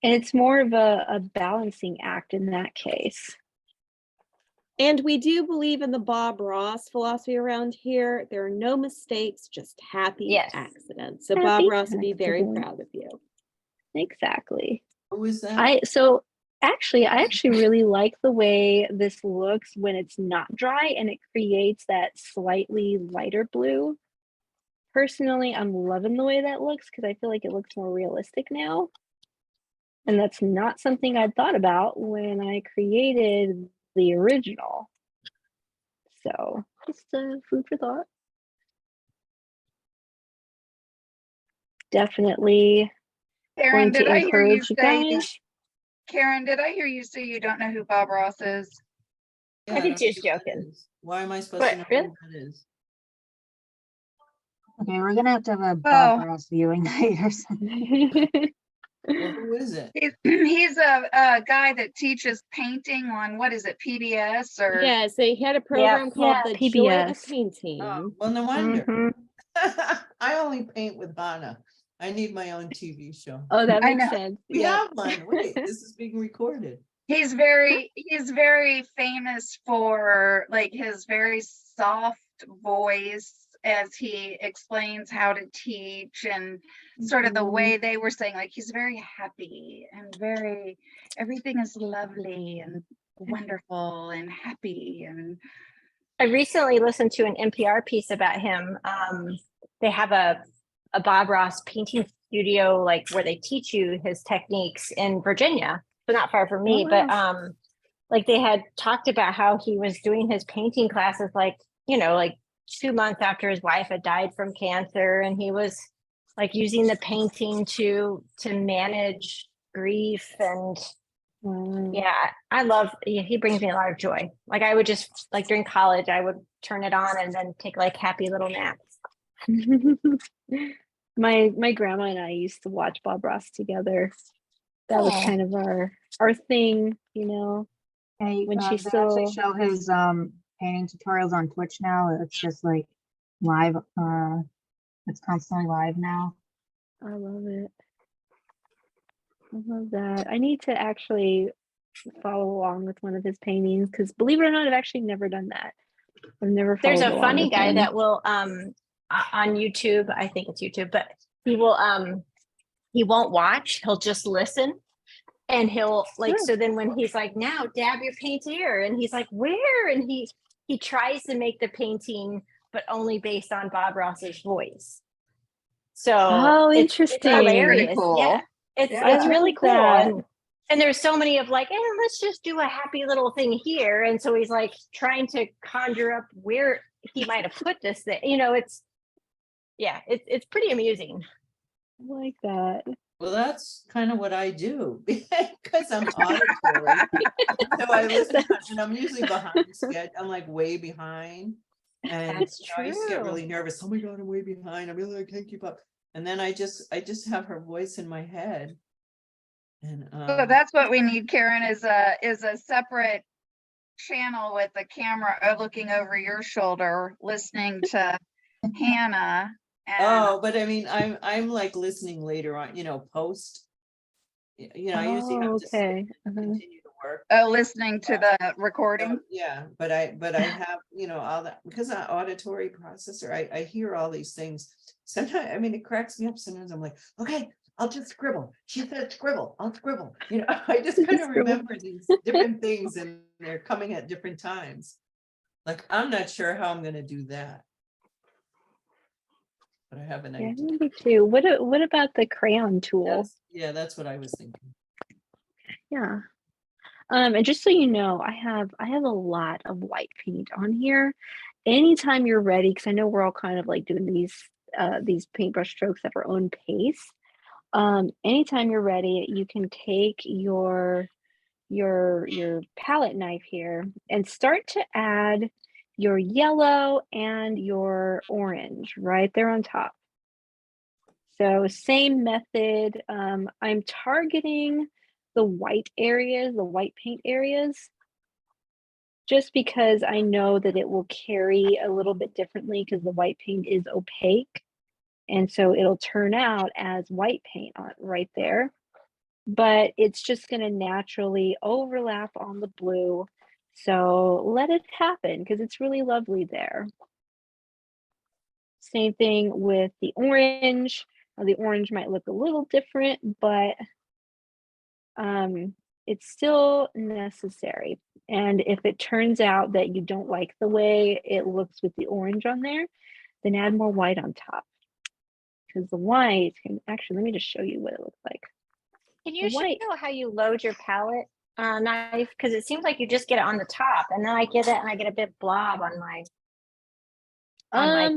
and it's more of a balancing act in that case. And we do believe in the Bob Ross philosophy around here. There are no mistakes, just happy Yes. accidents. So Happy Bob Ross would be very accident. proud of you. Exactly. Who is that? I actually really like the way this looks when it's not dry and it creates that slightly lighter blue. Personally, I'm loving the way that looks because I feel like it looks more realistic now. And that's not something I'd thought about when I created the original. So just food for thought. Definitely Karen, going to did I hear you encourage you say, guys. Karen, did I hear you say you don't know who Bob Ross is? Yeah, I think don't she's know who that joking. is. Why am I supposed But to know really? who that is? Okay, we're gonna have to have a Oh. Bob Ross viewing night or something. Well, who is it? He's a guy that teaches painting on, what is it, PBS or? Yeah, so he had a program called Yeah, The Joy of PBS. Painting. Oh, well, no wonder. Mhm. I only paint with Hannah. I need my own TV show. Oh, that I makes know. sense. We Yeah. have one. Wait, this is being recorded. He's very famous for like his very soft voice as he explains how to teach and sort of the way they were saying, like he's very happy and everything is lovely and wonderful and happy. And I recently listened to an NPR piece about him. They have a Bob Ross painting studio, like where they teach you his techniques in Virginia, so not far from me. wow. But like they had talked about how he was doing his painting classes, like like 2 months after his wife had died from cancer, and he was like using the painting to manage grief. And yeah, I love, he brings me a lot of joy. Like I would just, like during college, I would turn it on and then take like happy little naps. My grandma and I used to watch Bob Ross together. That was Aw. kind of our thing, you know. Hey, When they she's actually still show his painting tutorials on Twitch now. It's just like live. It's constantly live now. I love it. I love that. I need to actually follow along with one of his paintings because believe it or not, I've actually never done that. I've never There's followed a along funny with guy him. that will on YouTube, I think it's YouTube, but he will he won't watch, he'll just listen. And he'll like, Sure. so then when he's like, now dab your paint here, and he's like, where? And he tries to make the painting, but only based on Bob Ross's voice. So Oh, it's interesting. hilarious. cool. Yeah, it's Yeah. it's really I cool. love that. And there's so many of like, let's just do a happy little thing here. And so he's like trying to conjure up where he might have put this thing. You know, it's pretty amusing. I like that. Well, that's kind of what I do because I'm auditory. So I listen and I'm usually behind schedule. I'm like way behind. And That's I used to get true. really nervous. Oh my God, I'm way behind. I can't keep up. And then I just have her voice in my head. And So that's what we need, Karen, is a separate channel with the camera looking over your shoulder, listening to Hannah. And but I mean, I'm like listening later on, post. I usually have to sit Okay. and continue to work. listening to the recording. So, yeah, but I have, all that because I'm auditory processor, I hear all these things. Sometimes, I mean, it cracks me up. Sometimes I'm like, okay, I'll just scribble. She said scribble, I'll scribble. I just kind of Scribble. remember these different things and they're coming at different times. Like, I'm not sure how I'm gonna do that. But I have an Yeah, idea. me too. What about the crayon tool? That's what I was thinking. Yeah. And just so you know, I have a lot of white paint on here. Anytime you're ready, because I know we're all kind of like doing these paintbrush strokes at our own pace. Anytime you're ready, you can take your palette knife here and start to add your yellow and your orange right there on top. So same method. I'm targeting the white areas, the white paint areas, just because I know that it will carry a little bit differently because the white paint is opaque. And so it'll turn out as white paint on right there. But it's just going to naturally overlap on the blue. So let it happen because it's really lovely there. Same thing with the orange. The orange might look a little different, but it's still necessary. And if it turns out that you don't like the way it looks with the orange on there, then add more white on top. Because the white can actually, let me just show you what it looks like. Can you show White. how you load your palette knife? Because it seems like you just get it on the top, and then I get it and I get a bit blob on my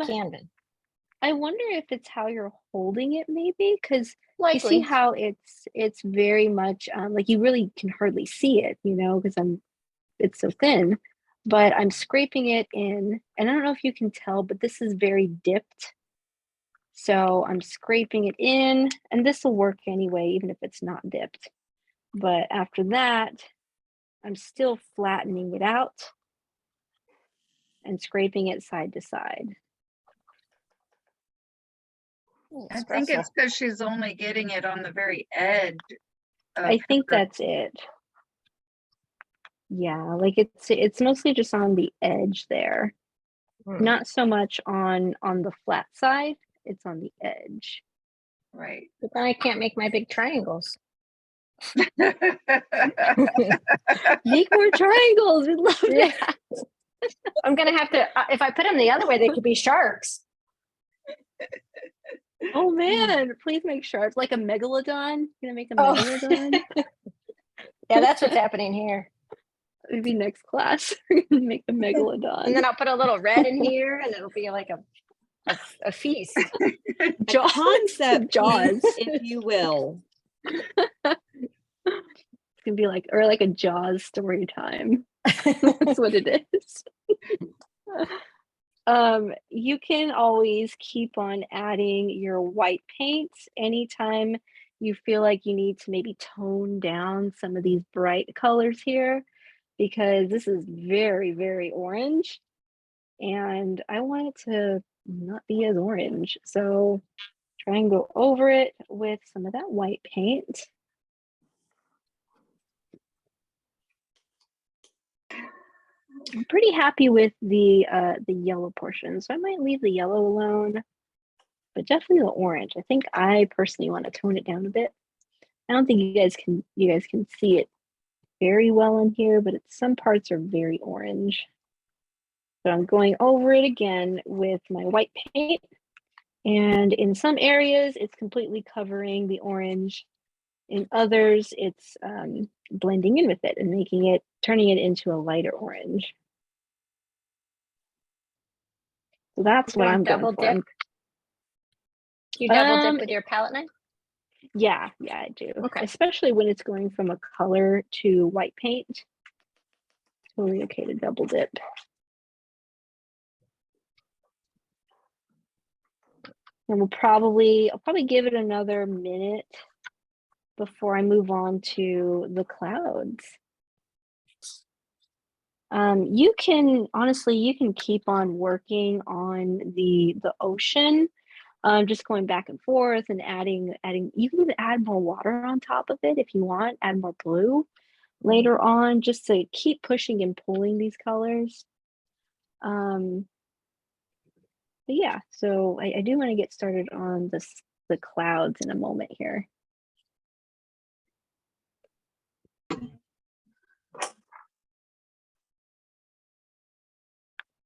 canvas. I wonder if it's how you're holding it, maybe, because you see Likely. how it's very much like you really can hardly see it, because it's so thin. But I'm scraping it in, and I don't know if you can tell, but this is very dipped. So I'm scraping it in, and this will work anyway, even if it's not dipped. But after that, I'm still flattening it out and scraping it side to side. I think it's because she's only getting it on the very edge. I think that's it. Yeah, like it's mostly just on the edge there. Not so much on the flat side, it's on the edge. Right. But then I can't make my big triangles. Make more triangles. We'd love that. I'm gonna have to. If I put them the other way, they could be sharks. Oh man, please make sharp. Like a megalodon. You're gonna make a Oh. megalodon? Yeah, that's what's happening here. maybe next class we're gonna make a megalodon. And then I'll put a little red in here and it'll be like a feast. Jaws. Concept Jaws. piece, if you will. It's gonna be like, or like a Jaws story time. That's what it is. You can always keep on adding your white paints anytime you feel like you need to maybe tone down some of these bright colors here, because this is very, very orange and I want it to not be as orange. So try and go over it with some of that white paint. I'm pretty happy with the yellow portion, so I might leave the yellow alone, but definitely the orange. I think I personally want to tone it down a bit. I don't think you guys can see it very well in here, but some parts are very orange. So I'm going over it again with my white paint, and in some areas it's completely covering the orange. In others, it's blending in with it and turning it into a lighter orange. So that's what I'm going for. Dip? You double dip with your palette knife? Yeah, I do. Okay. Especially when it's going from a color to white paint. Totally okay to double dip. And I'll probably give it another minute before I move on to the clouds. You can keep on working on the ocean, just going back and forth and adding. You can even add more water on top of it if you want. Add more blue later on, just to keep pushing and pulling these colors. But yeah, so I do want to get started on the clouds in a moment here.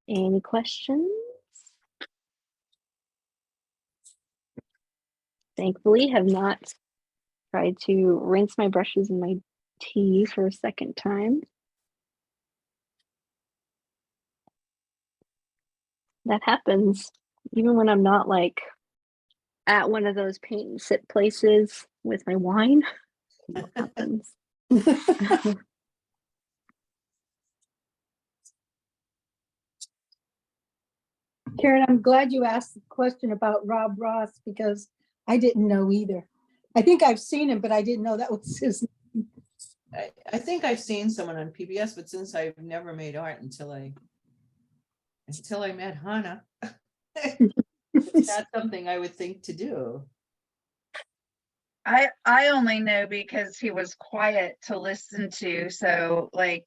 Any questions? Thankfully, have not tried to rinse my brushes in my tea for a second time. That happens even when I'm not like at one of those paint and sip places with my wine. That happens. Karen, I'm glad you asked the question about Rob Ross because I didn't know either. I think I've seen him, but I didn't know that was his name. I think I've seen someone on PBS, but since I've never made art until I met Hannah, it's not something I would think to do. I only know because he was quiet to listen to. So like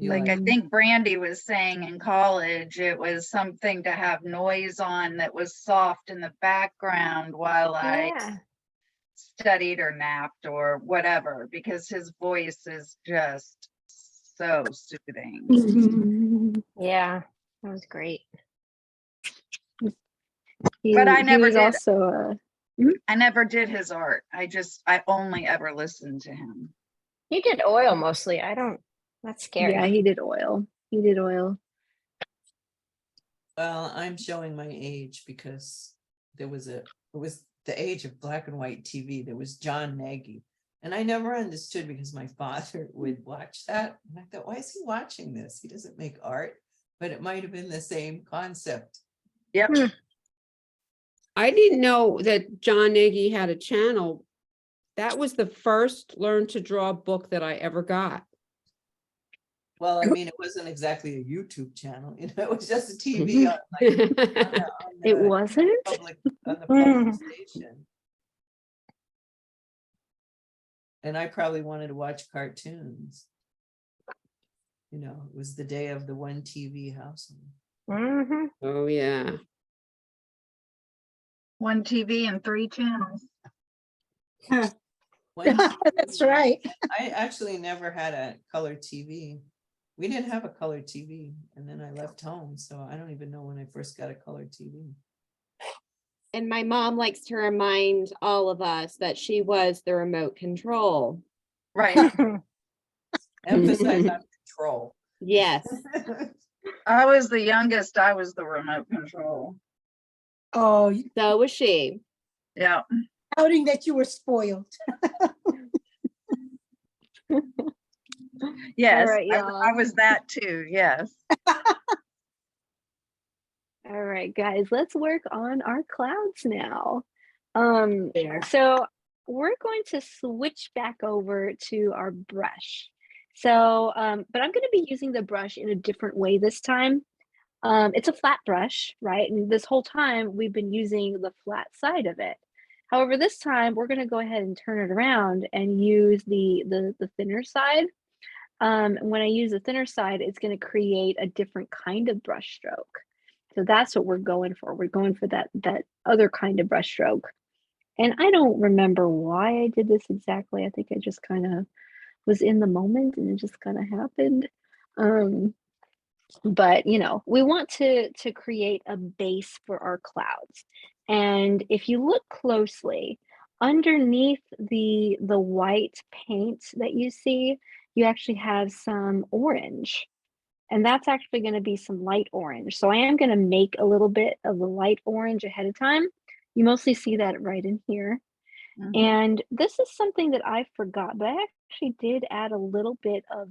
I think Brandy was saying in college, it was something to have noise on that was soft in the background while I studied or napped or whatever, because his voice is just so soothing. Yeah, that was great. But I never did. Also, I never did his art. I only ever listened to him. He did oil mostly. That's scary. yeah, he did oil. Well, I'm showing my age because it was the age of black and white TV. There was John Nagy, and I never understood because my father would watch that, and I thought, why is he watching this? He doesn't make art, but it might have been the same concept. Yep. I didn't know that John Nagy had a channel. That was the first Learn to Draw book that I ever got. Well, I mean, it wasn't exactly a YouTube channel, it was just a TV on the It wasn't? on the public station. And I probably wanted to watch cartoons. It was the day of the one TV household. Mm-hmm. Oh, yeah. One TV and 3 channels. That's right. I actually never had a color TV. We didn't have a color TV, and then I left home, so I don't even know when I first got a color TV. And my mom likes to remind all of us that she was the remote control. Right. Emphasize on control. Yes. I was the youngest. I was the remote control. Oh, So was she. Yeah. outing that you were spoiled. Yes, right, I y'all. was that too. Yes. All right, guys, let's work on our clouds now. There. So we're going to switch back over to our brush. So, but I'm going to be using the brush in a different way this time. It's a flat brush, right? And this whole time we've been using the flat side of it. However, this time we're going to go ahead and turn it around and use the thinner side. When I use the thinner side, it's going to create a different kind of brush stroke. So that's what we're going for. We're going for that other kind of brush stroke. And I don't remember why I did this exactly. I think I just kind of was in the moment and it just kind of happened. But you know, we want to create a base for our clouds. And if you look closely, underneath the white paint that you see, you actually have some orange. And that's actually going to be some light orange. So I am going to make a little bit of the light orange ahead of time. You mostly see that right in here. And this is something that I forgot, but I actually did add a little bit of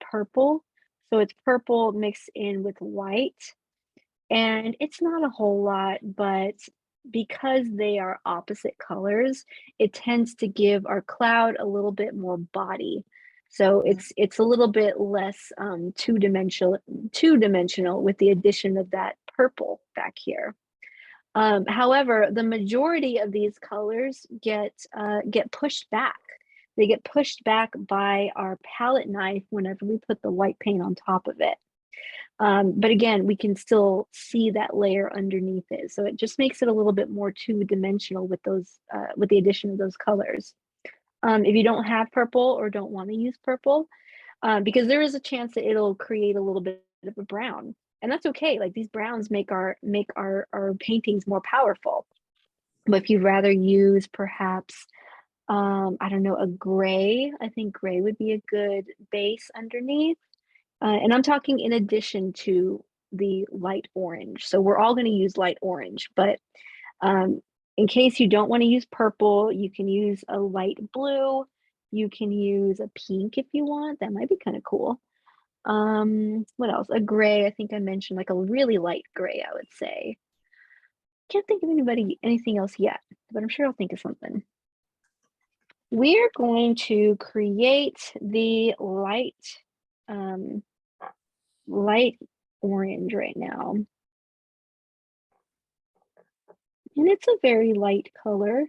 purple. So it's purple mixed in with white. And it's not a whole lot, but because they are opposite colors, it tends to give our cloud a little bit more body. So it's a little bit less two-dimensional with the addition of that purple back here. However, the majority of these colors get pushed back. They get pushed back by our palette knife whenever we put the white paint on top of it. But again, we can still see that layer underneath it. So it just makes it a little bit more two-dimensional with those, with the addition of those colors. If you don't have purple or don't want to use purple, because there is a chance that it'll create a little bit of a brown. And that's okay. Like these browns make our paintings more powerful. But if you'd rather use perhaps, I don't know, a gray, I think gray would be a good base underneath. And I'm talking in addition to the light orange. So we're all going to use light orange, but in case you don't want to use purple, you can use a light blue. You can use a pink if you want. That might be kind of cool. What else? A gray, I think I mentioned like a really light gray, I would say. Can't think of anything else yet, but I'm sure I'll think of something. We're going to create the light orange right now. And it's a very light color.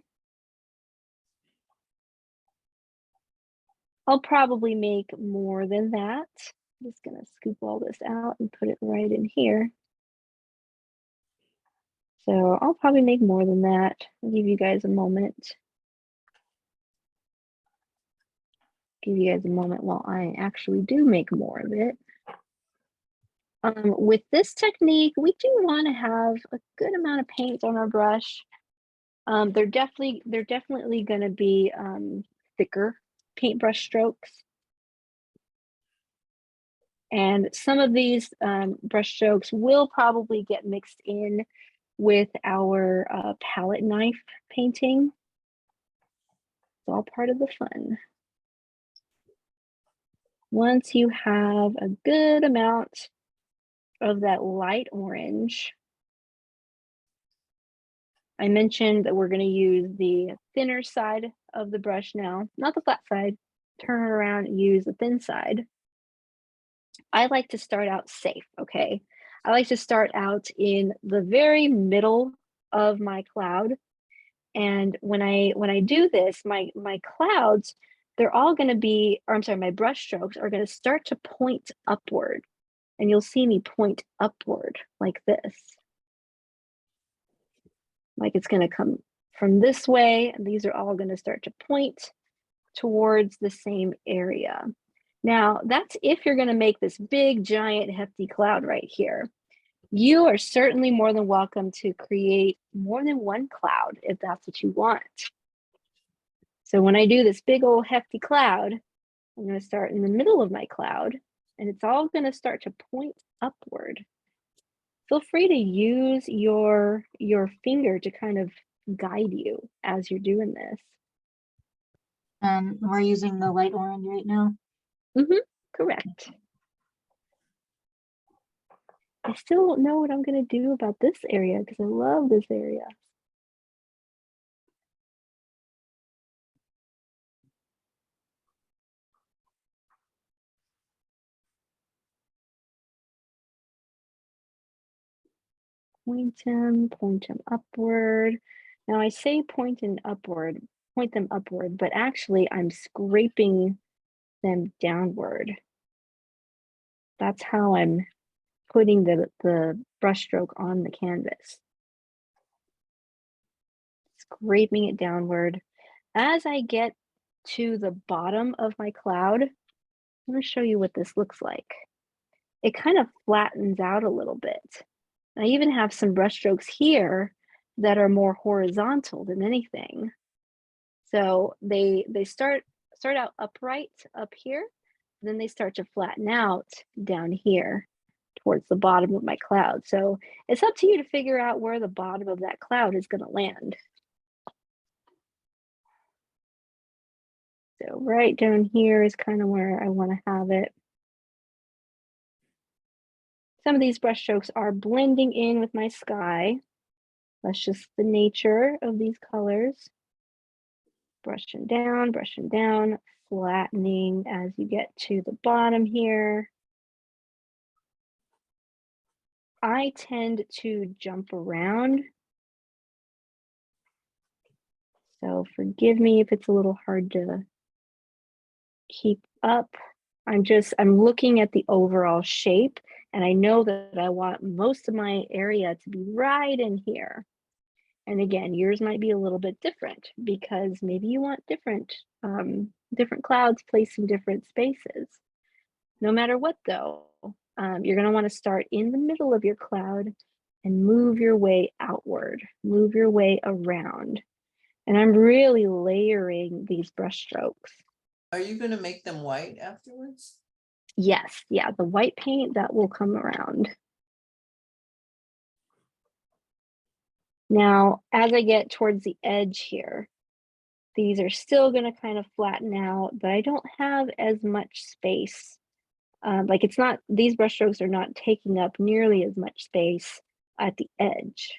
I'll probably make more than that. I'm just gonna scoop all this out and put it right in here. So I'll probably make more than that. I'll give you guys a moment. Give you guys a moment while I actually do make more of it. With this technique, we do want to have a good amount of paint on our brush. They're definitely going to be thicker paintbrush strokes. And some of these brush strokes will probably get mixed in with our palette knife painting. It's all part of the fun. Once you have a good amount of that light orange, I mentioned that we're going to use the thinner side of the brush now, not the flat side. Turn it around and use the thin side. I like to start out safe, okay? I like to start out in the very middle of my cloud. And when I do this, my clouds, they're all going to be, or I'm sorry, my brush strokes are going to start to point upward. And you'll see me point upward like this. Like it's going to come from this way, and these are all going to start to point towards the same area. Now, that's if you're going to make this big, giant, hefty cloud right here. You are certainly more than welcome to create more than one cloud if that's what you want. So when I do this big old hefty cloud, I'm going to start in the middle of my cloud, and it's all going to start to point upward. Feel free to use your finger to kind of guide you as you're doing this. And we're using the light orange right now. Correct. I still don't know what I'm going to do about this area because I love this area. Point them upward. Now I say point them upward, but actually I'm scraping them downward. That's how I'm putting the brush stroke on the canvas. Scraping it downward. As I get to the bottom of my cloud, I'm going to show you what this looks like. It kind of flattens out a little bit. I even have some brush strokes here that are more horizontal than anything. So they start out upright up here, then they start to flatten out down here towards the bottom of my cloud. So it's up to you to figure out where the bottom of that cloud is going to land. So right down here is kind of where I want to have it. Some of these brush strokes are blending in with my sky. That's just the nature of these colors. Brushing down, flattening as you get to the bottom here. I tend to jump around. So forgive me if it's a little hard to keep up. I'm looking at the overall shape, and I know that I want most of my area to be right in here. And again, yours might be a little bit different because maybe you want different clouds placed in different spaces. No matter what though, you're going to want to start in the middle of your cloud and move your way outward, move your way around. And I'm really layering these brush strokes. Are you going to make them white afterwards? Yes, yeah, the white paint that will come around. Now, as I get towards the edge here, these are still going to kind of flatten out, but I don't have as much space. Like it's not, these brush strokes are not taking up nearly as much space at the edge.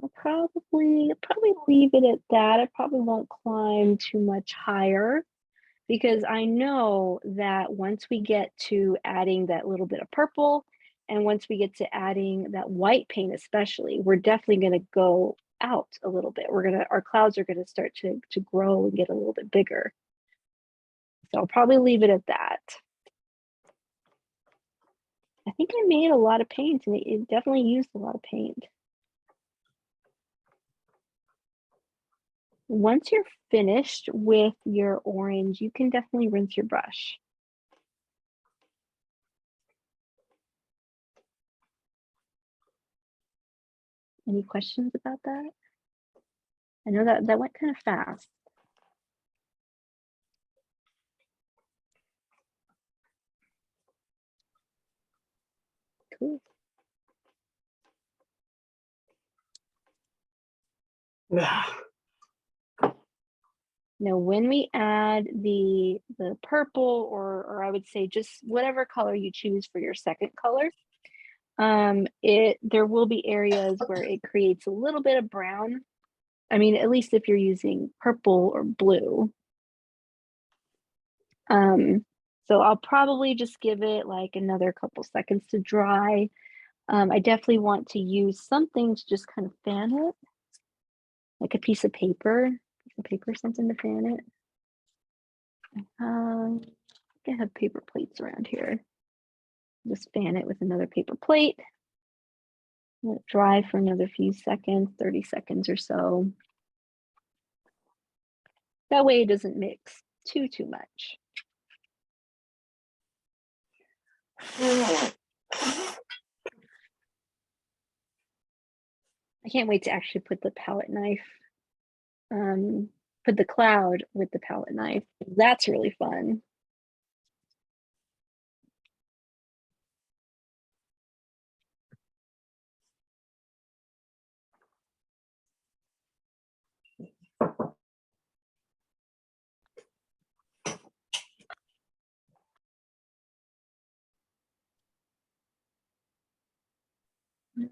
I'll probably leave it at that. I probably won't climb too much higher because I know that once we get to adding that little bit of purple and once we get to adding that white paint especially, we're definitely going to go out a little bit. Our clouds are going to start to grow and get a little bit bigger. So I'll probably leave it at that. I think I made a lot of paint and it definitely used a lot of paint. Once you're finished with your orange, you can definitely rinse your brush. Any questions about that? I know that went kind of fast. Cool. Now, when we add the purple, or I would say just whatever color you choose for your second color, there will be areas where it creates a little bit of brown. I mean, at least if you're using purple or blue. So I'll probably just give it like another couple seconds to dry. I definitely want to use something to just kind of fan it, like a piece of paper or something to fan it. I have paper plates around here. Just fan it with another paper plate. Let it dry for another few seconds, 30 seconds or so. That way it doesn't mix too much. I can't wait to actually put the palette knife put the cloud with the palette knife. That's really fun.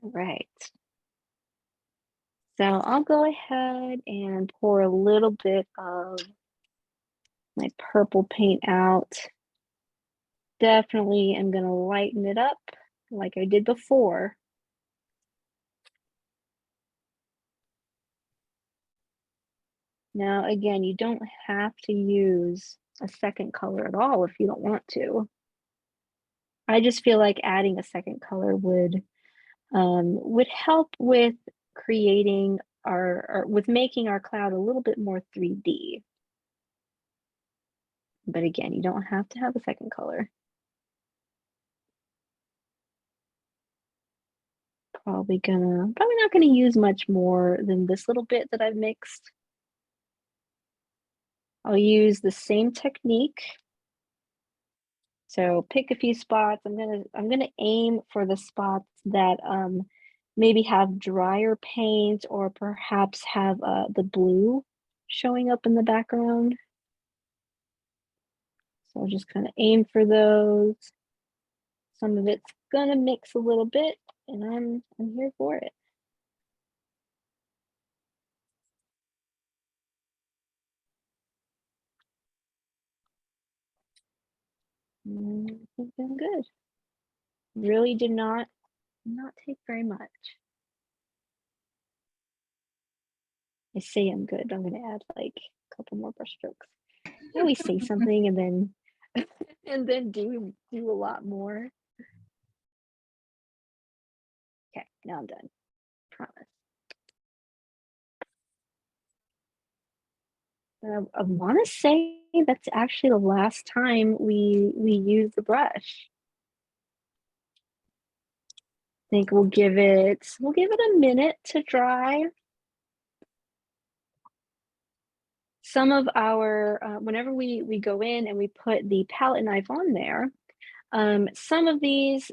All right. So I'll go ahead and pour a little bit of my purple paint out. Definitely am going to lighten it up like I did before. Now, again, you don't have to use a second color at all if you don't want to. I just feel like adding a second color would help with creating or with making our cloud a little bit more 3D. But again, you don't have to have a second color. Probably not gonna use much more than this little bit that I've mixed. I'll use the same technique. So pick a few spots. I'm gonna aim for the spots that maybe have drier paint or perhaps have the blue showing up in the background. So I'll just kind of aim for those. Some of it's gonna mix a little bit, and I'm here for it. I think I'm good. Really did not take very much. I say I'm good. I'm gonna add like a couple more brush strokes. I always say something and then and then do a lot more. Okay, now I'm done. Promise. I want to say that's actually the last time we use the brush. I think we'll give it a minute to dry. Some of our whenever we go in and we put the palette knife on there, some of these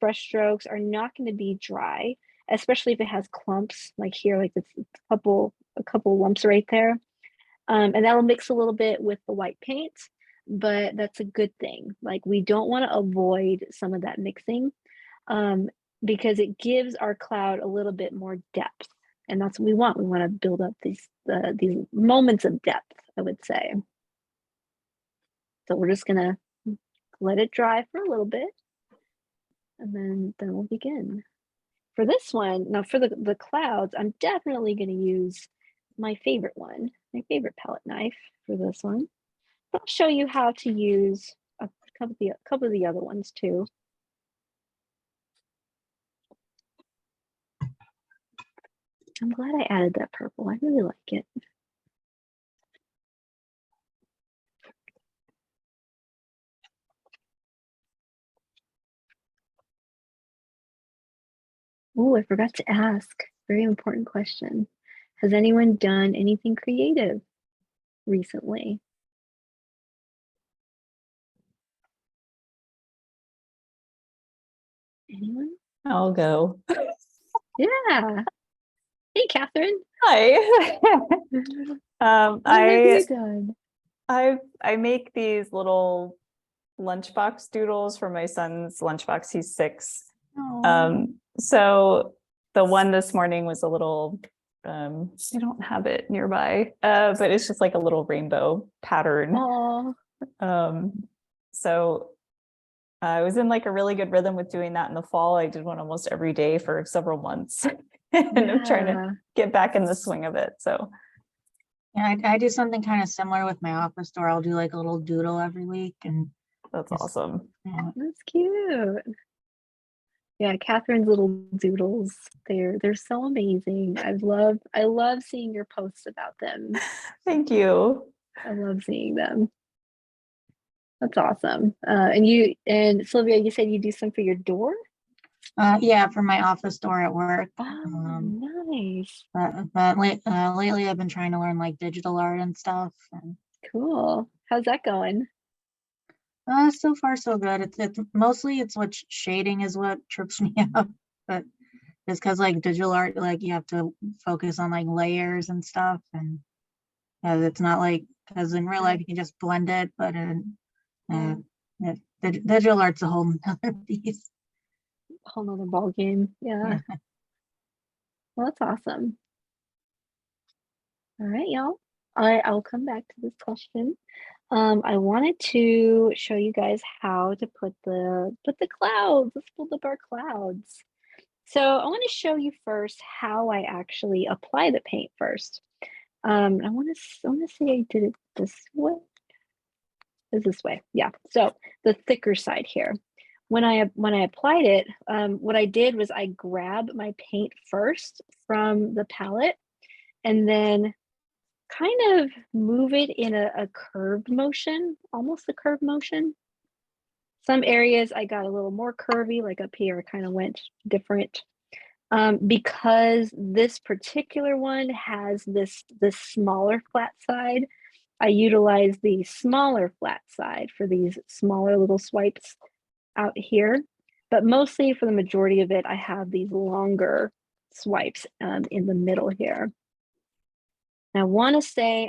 brush strokes are not going to be dry, especially if it has clumps like here, like this a couple lumps right there. And that'll mix a little bit with the white paint, but that's a good thing. Like we don't want to avoid some of that mixing because it gives our cloud a little bit more depth. And that's what we want. We want to build up these moments of depth, I would say. So we're just gonna let it dry for a little bit, and then we'll begin. For this one, now for the clouds, I'm definitely gonna use my favorite one, my favorite palette knife for this one. I'll show you how to use a couple of the other ones too. I'm glad I added that purple. I really like it. Oh, I forgot to ask. Very important question. Has anyone done anything creative recently? Anyone? I'll go. Yeah. Hey, Catherine. Hi. What have you done? I make these little lunchbox doodles for my son's lunchbox. He's 6. So the one this morning was a little, I don't have it nearby, but it's just like a little rainbow pattern. So I was in like a really good rhythm with doing that in the fall. I did one almost every day for several months and I'm trying to get back in the swing of it. So yeah, I do something kind of similar with my office door. I'll do like a little doodle every week, and that's awesome. Yeah. That's cute. Yeah, Catherine's little doodles, they're so amazing. I love seeing your posts about them. Thank you. I love seeing them. That's awesome. And Sylvia, you said you do some for your door? Yeah, for my office door at work. Oh, nice. But lately I've been trying to learn like digital art and stuff. And, Cool. How's that going? so far so good. It's mostly it's what shading is what trips me up. But it's because like digital art, like you have to focus on like layers and stuff, and it's not like because in real life you can just blend it, but uh, digital art's a whole nother piece. Whole nother ball game. Yeah. Yeah. Well, that's awesome. All right, y'all. I'll come back to this question. I wanted to show you guys how to put the clouds. Let's build up our clouds. So I want to show you first how I actually apply the paint first. I want to say I did it this way. Is this way? Yeah. So the thicker side here. When I applied it, what I did was I grabbed my paint first from the palette and then kind of move it in a curved motion, almost a curved motion. Some areas I got a little more curvy, like up here, I kind of went different. Because this particular one has this smaller flat side, I utilize the smaller flat side for these smaller little swipes out here. But mostly for the majority of it, I have these longer swipes in the middle here. And I want to say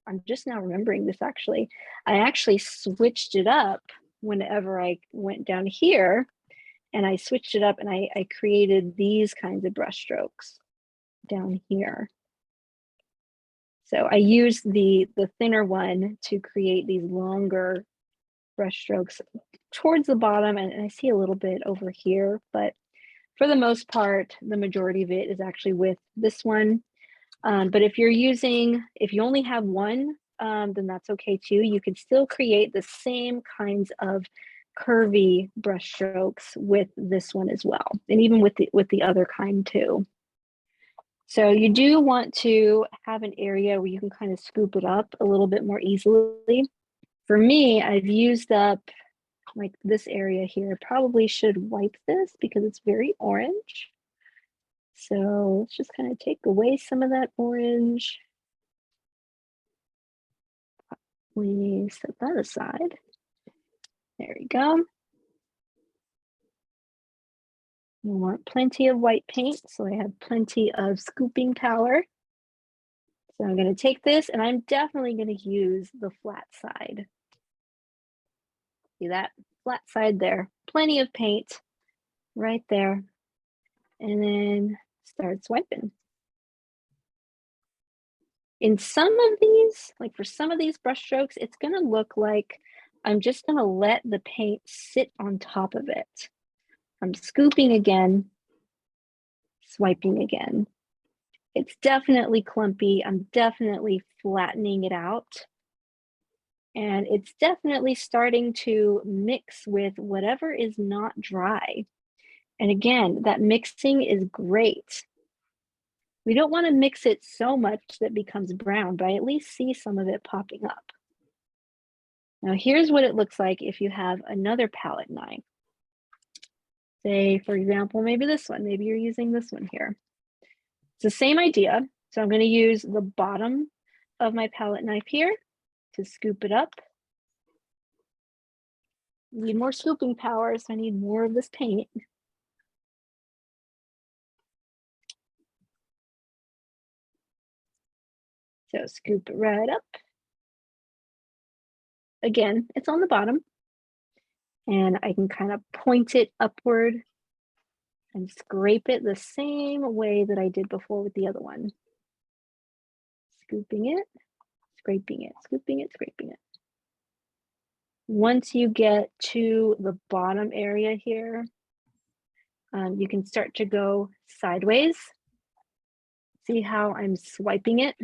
I'm just now remembering this actually. I actually switched it up whenever I went down here, and I switched it up and I created these kinds of brush strokes down here. So I used the thinner one to create these longer brush strokes towards the bottom, and I see a little bit over here, but for the most part, the majority of it is actually with this one. But if you only have one, then that's okay too. You can still create the same kinds of curvy brush strokes with this one as well, and even with the other kind too. So you do want to have an area where you can kind of scoop it up a little bit more easily. For me, I've used up like this area here. Probably should wipe this because it's very orange. So let's just kind of take away some of that orange. We set that aside. There we go. We want plenty of white paint, so I have plenty of scooping power. So I'm going to take this and I'm definitely going to use the flat side. See that flat side there? Plenty of paint right there. And then start swiping. In some of these, like for some of these brush strokes, it's going to look like I'm just going to let the paint sit on top of it. I'm scooping again, swiping again. It's definitely clumpy. I'm definitely flattening it out. And it's definitely starting to mix with whatever is not dry. And again, that mixing is great. We don't want to mix it so much that it becomes brown, but I at least see some of it popping up. Now here's what it looks like if you have another palette knife. Say, for example, maybe this one. Maybe you're using this one here. It's the same idea. So I'm going to use the bottom of my palette knife here to scoop it up. I need more scooping power, so I need more of this paint. So scoop it right up. Again, it's on the bottom. And I can kind of point it upward and scrape it the same way that I did before with the other one. Scooping it, scraping it, scooping it, scraping it. Once you get to the bottom area here, you can start to go sideways. See how I'm swiping it?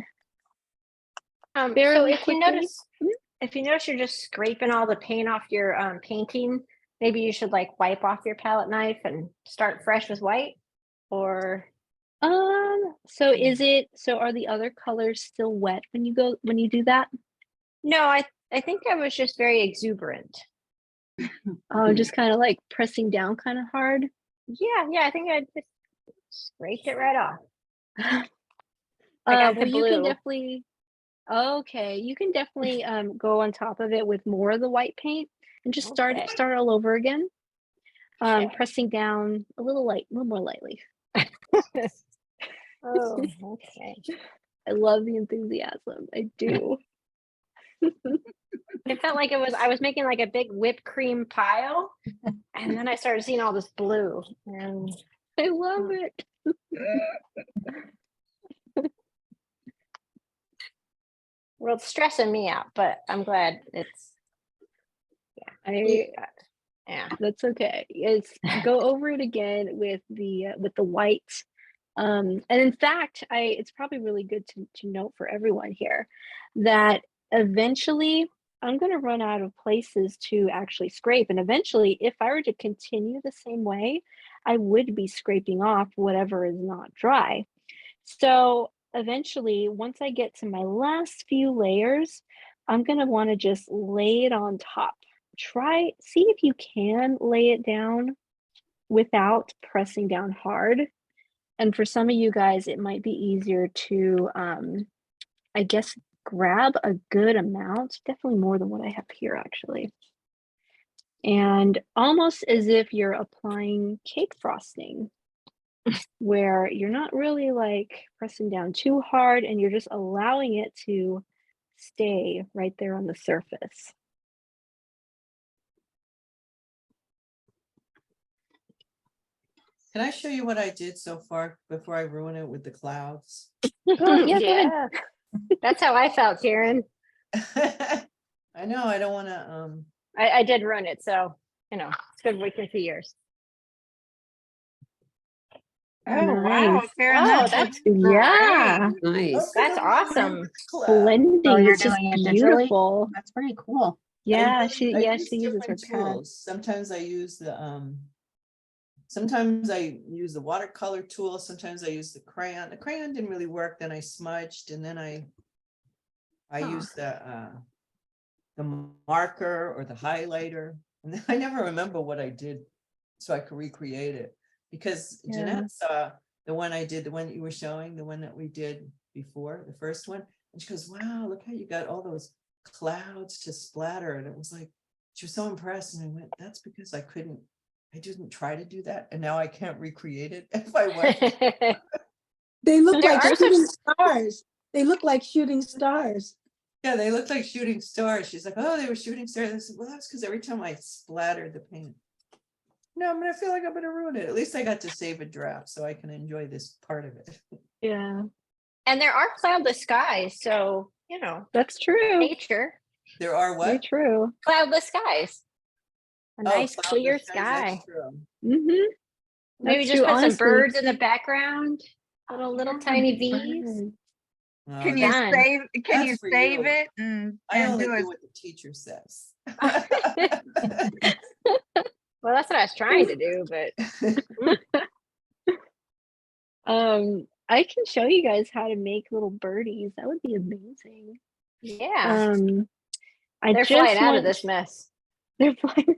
So if you notice you're just scraping all the paint off your painting, maybe you should like wipe off your palette knife and start fresh with white, or so are the other colors still wet when you do that? no, I think I was just very exuberant. Oh, just kind of like pressing down kind of hard. Yeah, I think I just scraped it right off. I got the well, you can blue. definitely, okay, you can definitely go on top of it with more of the white paint and just Okay. start all over again. Okay. Pressing down a little more lightly. Oh, okay. I love the enthusiasm. I do. It felt like I was making like a big whipped cream pile, and then I started seeing all this blue, and I love it. well, it's stressing me out, but I'm glad it's I yeah. That's okay. It's go over it again with the white. And in fact, it's probably really good to note for everyone here that eventually I'm going to run out of places to actually scrape. And eventually, if I were to continue the same way, I would be scraping off whatever is not dry. So eventually, once I get to my last few layers, I'm going to want to just lay it on top. See if you can lay it down without pressing down hard. And for some of you guys, it might be easier to, I guess, grab a good amount, definitely more than what I have here, actually. And almost as if you're applying cake frosting, where you're not really like pressing down too hard and you're just allowing it to stay right there on the surface. Can I show you what I did so far before I ruin it with the clouds? Yeah, go ahead. Yeah. That's how I felt, Karen. I know, I don't want to, I did run it, so it's good we can see yours. Oh, wow, Nice. Karen, Oh, that's Yeah. Nice. That's awesome. Blending. Oh, you're It's just doing it digitally? beautiful. That's pretty cool. Yeah, I she use uses her different pad. tools. Sometimes I use the sometimes I use the watercolor tool, sometimes I use the crayon. The crayon didn't really work, then I smudged, and then I used the marker or the highlighter. And then I never remember what I did, so I could recreate it. Because Yeah. Jeanette saw the one I did, the one that you were showing, the one that we did before, the first one. And she goes, wow, look how you got all those clouds to splatter. And it was like, she was so impressed. And I went, that's because I didn't try to do that. And now I can't recreate it if I want. They look There like are shooting stars. They look like shooting stars. Yeah, they looked like shooting stars. She's like, oh, they were shooting stars. I said, well, that's because every time I splattered the paint. No, I'm gonna feel like I'm gonna ruin it. At least I got to save a draft so I can enjoy this part of it. Yeah, And there are cloudless skies, so that's true. nature, There are Very what? true. cloudless skies. A Oh, nice cloudless clear skies, sky. that's true. Mm-hmm. Maybe That's just true, put some honestly. birds in the background. Little Yeah, tiny V's. birds. Can you Done. save That's for you. it and I only do do it? what the teacher says. Well, that's what I was trying to do, but I can show you guys how to make little birdies. That would be amazing. yeah, I they're just flying out of want- this mess. They're flying.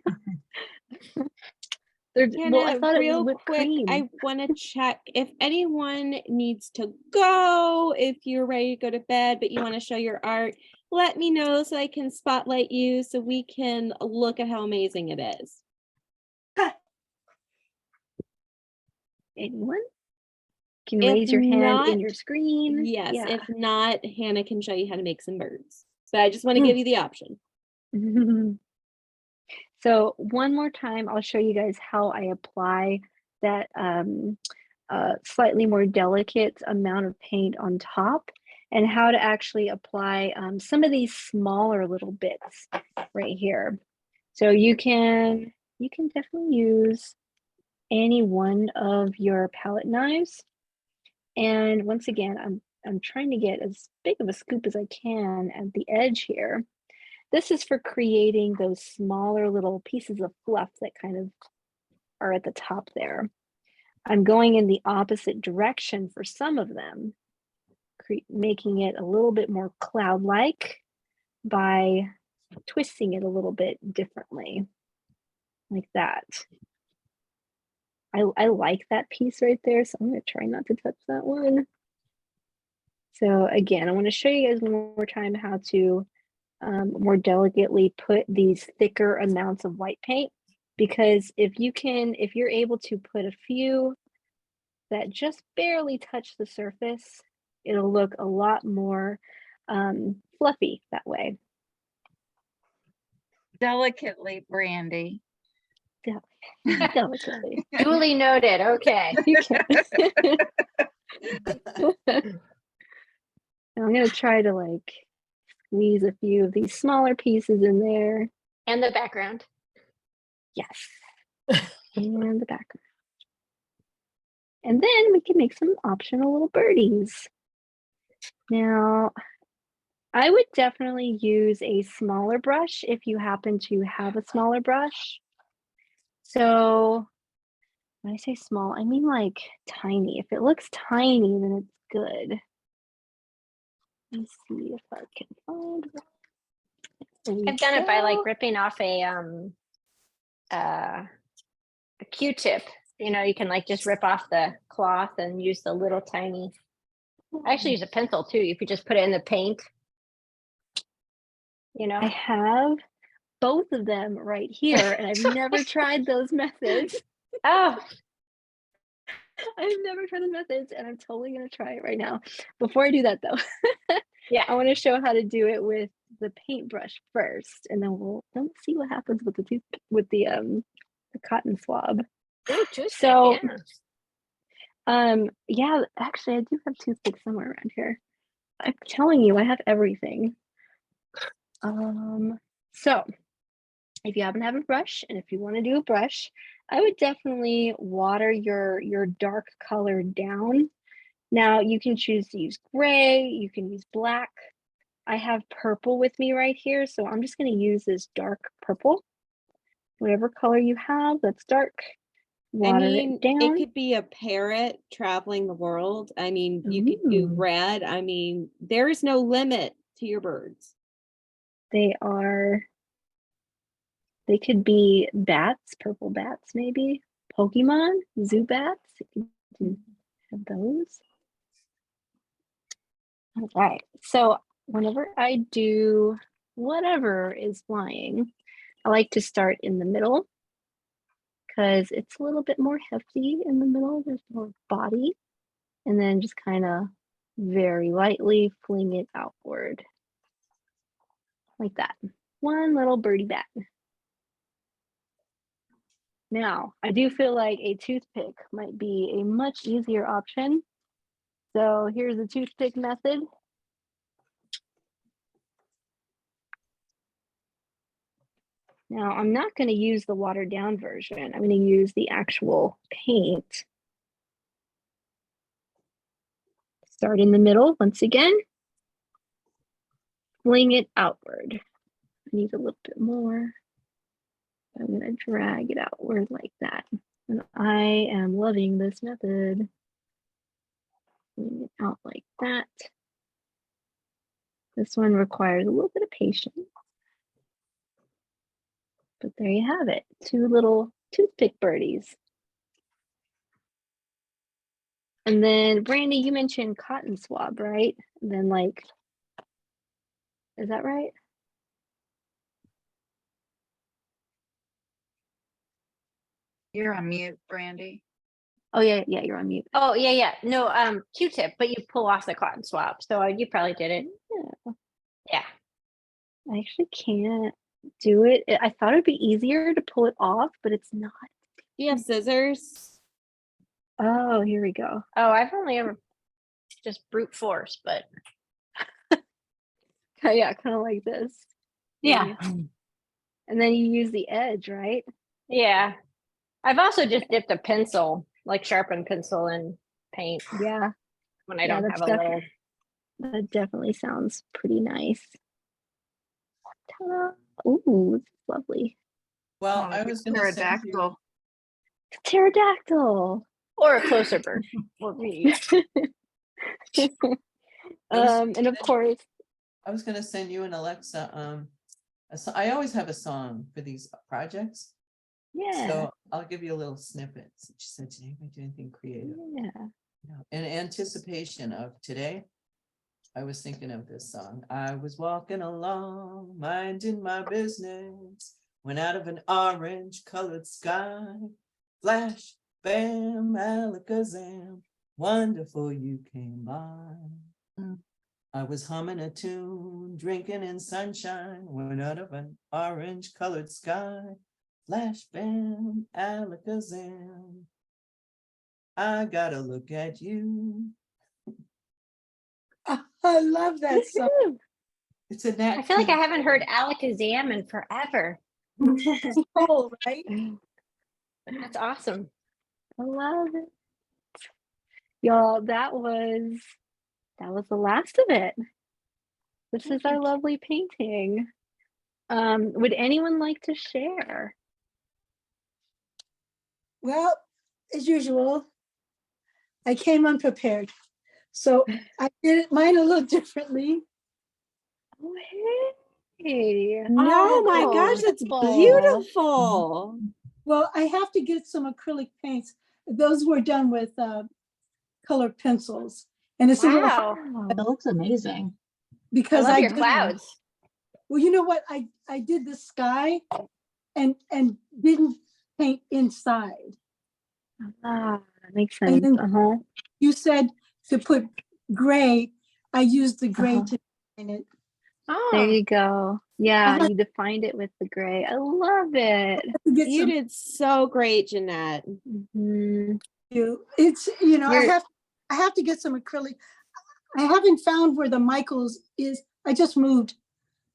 Well, I Hannah, thought it was real whipped quick, cream. I want to check if anyone needs to go, if you're ready to go to bed, but you want to show your art, let me know so I can spotlight you so we can look at how amazing it is. Anyone can If raise your hand not, in your screen. Yes, Yeah. if not, Hannah can show you how to make some birds. So I just want to give you the option. So one more time, I'll show you guys how I apply that slightly more delicate amount of paint on top and how to actually apply some of these smaller little bits right here. So you can definitely use any one of your palette knives. And once again, I'm trying to get as big of a scoop as I can at the edge here. This is for creating those smaller little pieces of fluff that kind of are at the top there. I'm going in the opposite direction for some of them, making it a little bit more cloud-like by twisting it a little bit differently, like that. I like that piece right there, so I'm gonna try not to touch that one. So again, I want to show you guys one more time how to more delicately put these thicker amounts of white paint, because if you're able to put a few that just barely touch the surface, it'll look a lot more fluffy that way. Delicately, Brandy. Delicately. Duly noted. Okay. You can. I'm gonna try to like squeeze a few of these smaller pieces in there. And the background. Yes. And the background. And then we can make some optional little birdies. Now, I would definitely use a smaller brush if you happen to have a smaller brush. So when I say small, I mean like tiny. If it looks tiny, then it's good. Let's see if I can find one. There we I've done it by go. like ripping off a Q-tip. You know, you can like just rip off the cloth and use the little tiny. I actually use a pencil too. You could just put it in the paint. You know, I have both of them right here, and I've never tried those methods. oh, I've never tried those methods, and I'm totally gonna try it right now. Before I do that, though, yeah. I want to show how to do it with the paintbrush first, and then we'll see what happens with the cotton swab. Ooh, toothpick, So, yeah. yeah, actually, I do have toothpicks somewhere around here. I'm telling you, I have everything. So if you happen to have a brush, and if you want to do a brush, I would definitely water your dark color down. Now you can choose to use gray, you can use black. I have purple with me right here, so I'm just going to use this dark purple. Whatever color you have that's dark, water it down. It could be a parrot traveling the world. I mean, you could do red. I mean, there is no limit to your birds. They could be bats, purple bats, maybe. Pokemon, zoo bats. You can have those. All right. So whenever I do whatever is flying, I like to start in the middle because it's a little bit more hefty in the middle. There's more body. And then just kind of very lightly fling it outward. Like that. One little birdie bat. Now, I do feel like a toothpick might be a much easier option. So here's the toothpick method. Now, I'm not going to use the watered down version. I'm going to use the actual paint. Start in the middle once again. Fling it outward. I need a little bit more. I'm going to drag it outward like that. And I am loving this method. Fling it out like that. This one requires a little bit of patience. But there you have it. Two little toothpick birdies. And then Brandy, you mentioned cotton swab, right? And then like, is that right? You're on mute, Brandy. Oh yeah, you're on mute. Oh, yeah. No, Q-tip, but you pull off the cotton swab. So you probably did it. Yeah. I actually can't do it. I thought it'd be easier to pull it off, but it's not. Do you have scissors? Oh, here we go. Oh, I've only ever just brute force, but Yeah, kind of like this. yeah. And then you use the edge, right? Yeah. I've also just dipped a pencil, like sharpened pencil in paint Yeah. when I don't have a little. That definitely sounds pretty nice. Ta-da. Ooh, it's lovely. Well, I was gonna send you, Pterodactyl. Or a closer version. And of course, I was gonna send you and Alexa, I always have a song for these projects. Yeah. So I'll give you a little snippet. She said, "Did anybody do anything creative?" Yeah. In anticipation of today, I was thinking of this song. I was walking along, minding my business, when out of an orange colored sky, flash, bam, alakazam, wonderful you came by. I was humming a tune, drinking in sunshine, when out of an orange colored sky, flash, bam, alakazam, I gotta look at you. I love that song. It's a nat. I feel like I haven't heard Alakazam in forever. Cool, right? That's awesome. I love it. Y'all, that was the last of it. This is our lovely painting. Would anyone like to share? Well, as usual, I came unprepared. So I did mine a little differently. Oh, hey. No, my gosh, it's beautiful. Well, I have to get some acrylic paints. Those were done with colored pencils. And it's a little hard Wow. It looks amazing. because I love your did- clouds. Well, you know what? I did the sky and didn't paint inside. Ah, that makes And sense. then you said to put gray. I used the gray to paint it. There Oh, you go. Yeah, Uh-huh. you defined it with the gray. I love it. To get You some did so great, Jeanette. Mhm. It's I You're- have to get some acrylic. I haven't found where the Michaels is. I just moved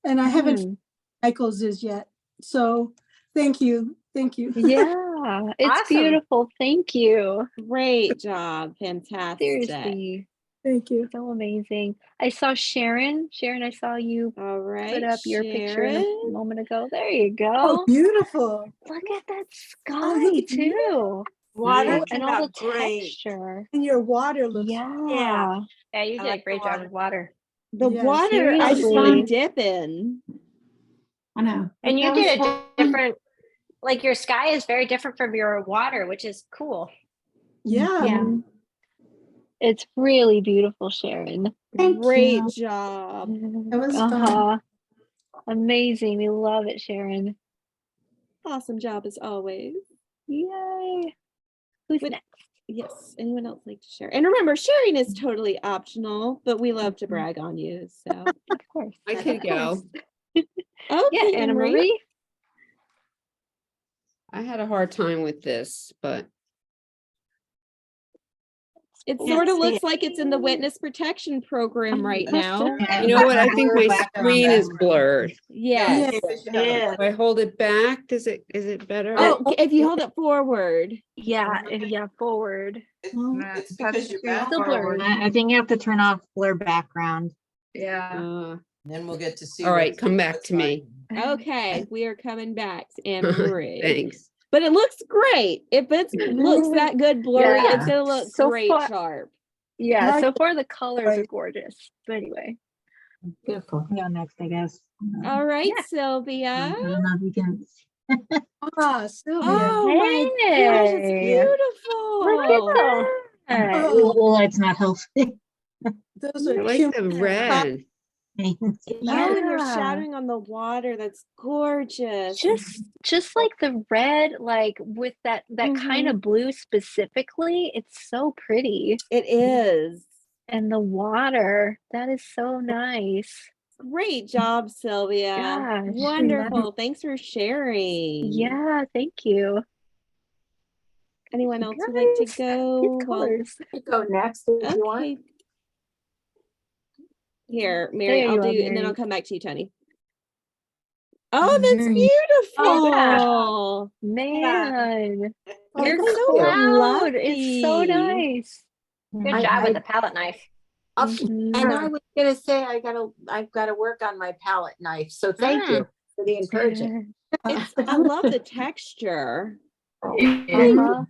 and I haven't found Michaels is yet. So thank you. Yeah, it's Awesome. beautiful. Thank you. Great job. Fantastic. Seriously, Thank you. so amazing. I saw Sharon. Sharon, I saw you All right. put up your picture in Sharon. a moment ago. There you go. Oh, beautiful. Look at that sky look at you. too. Water Oh, And turned all the out great. texture. And your water looks. Yeah. Yeah, you I did a like the great job water. with water. The Yes. water, I just Seriously. found dipping. I know. And you That did was a fun. different, like your sky is very different from your water, which is cool. Yeah. Yeah. It's really beautiful, Sharon. Thank Great you. job. That was fun. Uh-huh. Amazing. We love it, Sharon. Awesome job as always. Yay. Who's Would- next? Yes. Anyone else like to share? And remember, sharing is totally optional, but we love to brag on you. So, Of course. I could go. okay, Yeah, Anna Marie. I had a hard time with this, but It Yeah, sort of see looks it. like it's in the witness protection program right now. Yeah. you know what? I think my Background screen is background. blurred. Yes. Yeah. If I hold it back, is it better? Oh, if you hold it forward. Yeah, forward. It's because you're back Still forward. blurry. I think you have to turn off blur background. Uh, Then we'll get to see. All right, what's- come back what's to me. hiding. Okay, we are coming back to Anna Marie. Thanks. But it looks great. If it looks that good blurry, Yeah. it's gonna look So great far- sharp. Yeah, Like so far the colors are Right. gorgeous. But anyway. Beautiful. Yeah, next, I guess. All right, Yeah. Sylvia. I don't know if you can. Ah, Sylvia. Oh my gosh, it's Hey. beautiful. Look at that. Oh, The light's not helping. those I are like cute. the red. Oh, and you're Yeah. shadowing on the water. That's gorgeous. Just like the red, like with that kind of blue specifically, it's so pretty. It is. And the water, that is so nice. Great job, Sylvia. Gosh. Wonderful. Thanks for sharing. Yeah, thank you. Anyone else would like to Guys, go? these colors. You go next if you want. Okay. Here, Mary, There I'll you do, are, and then I'll Mary. come back to you, Tony. Oh, that's Very- beautiful. Man, Oh, your that's so cloud is so lovely. nice. Good I- job with I- the palette knife. Mhm. And I was gonna say, I've gotta work on my palette knife, so thank you for the encouragement. I love the texture. Uh-huh.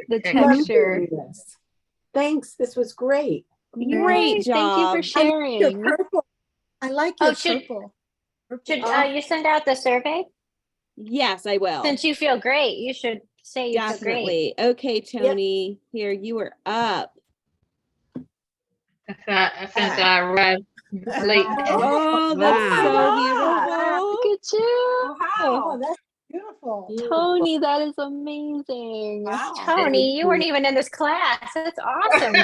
The texture. Yes. Thanks, this was great. Great Yay, job. Thank you for Your sharing. purple. I like Oh, your should- purple. Should you send out the survey? Yes, I will. Since you feel great, you should say you feel great. Definitely. Okay, Tony, here you are up. Since I arrived late. Oh, that's so Wow. beautiful. Look at you. Oh, that's beautiful. Tony, that is amazing. Wow. Tony, you weren't even in this class. That's awesome.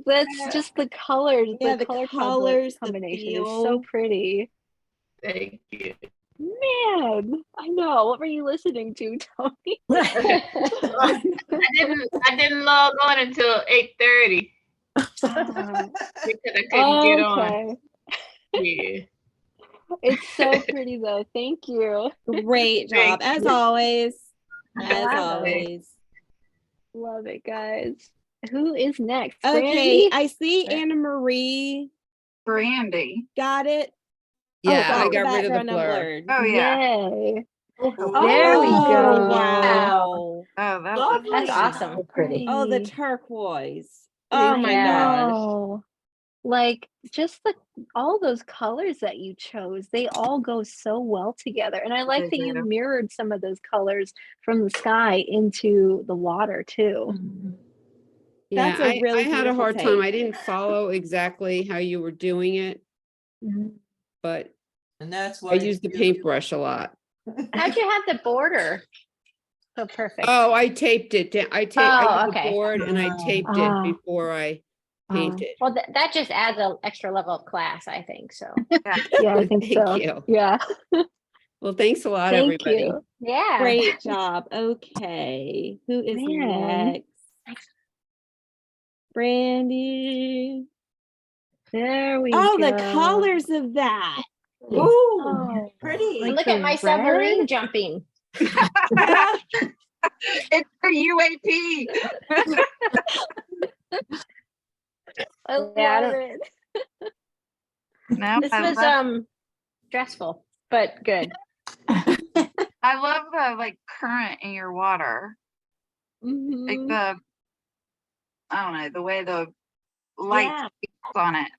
That's just the colors. Yeah, the the color colors, the combination is so feel. pretty. Thank you. Man, I know. What were you listening to, Tony? I didn't log on until 8:30 because I couldn't get on. Okay. Yeah. It's so pretty though. Thank you. Great job, as always. As Wow. always. Love it, guys. Who is next? Okay, Brandy? I see Anna Marie Brandy. got it. Yeah, Oh, I got rid of the background blur. unblurred. Oh yeah. Yay. There we Oh, go. wow. Oh, that was That's awesome. Pretty. Oh, the Pretty. turquoise. Oh Oh my my gosh. Wow. Like just all those colors that you chose, they all go so well together. And I like They that you do. mirrored some of those colors from the sky into the water too. Yeah, That's a really I had a beautiful hard time. take. I didn't follow exactly how you were doing it, but And that's why I it's used the beautiful. paintbrush a lot. How'd you have the border so perfect? Oh, I taped it down. I Oh, did the okay. board and I taped it Ah. before I painted. Well, that just adds an extra level of class, I think. So, Yeah, I think Thank so. you. Yeah. Well, thanks a lot, Thank everybody. you. yeah. Great job. Okay, who is Man. next? Brandy. There we Oh, go. the colors of that. Ooh, Oh, pretty. like Look the at my red? submarine jumping. It's the UAP. I love Yeah, I don't- it. No, This I was love, stressful, but good. I love the like current in your water. Like Mhm. I don't know, the way the light Yeah. hits on it.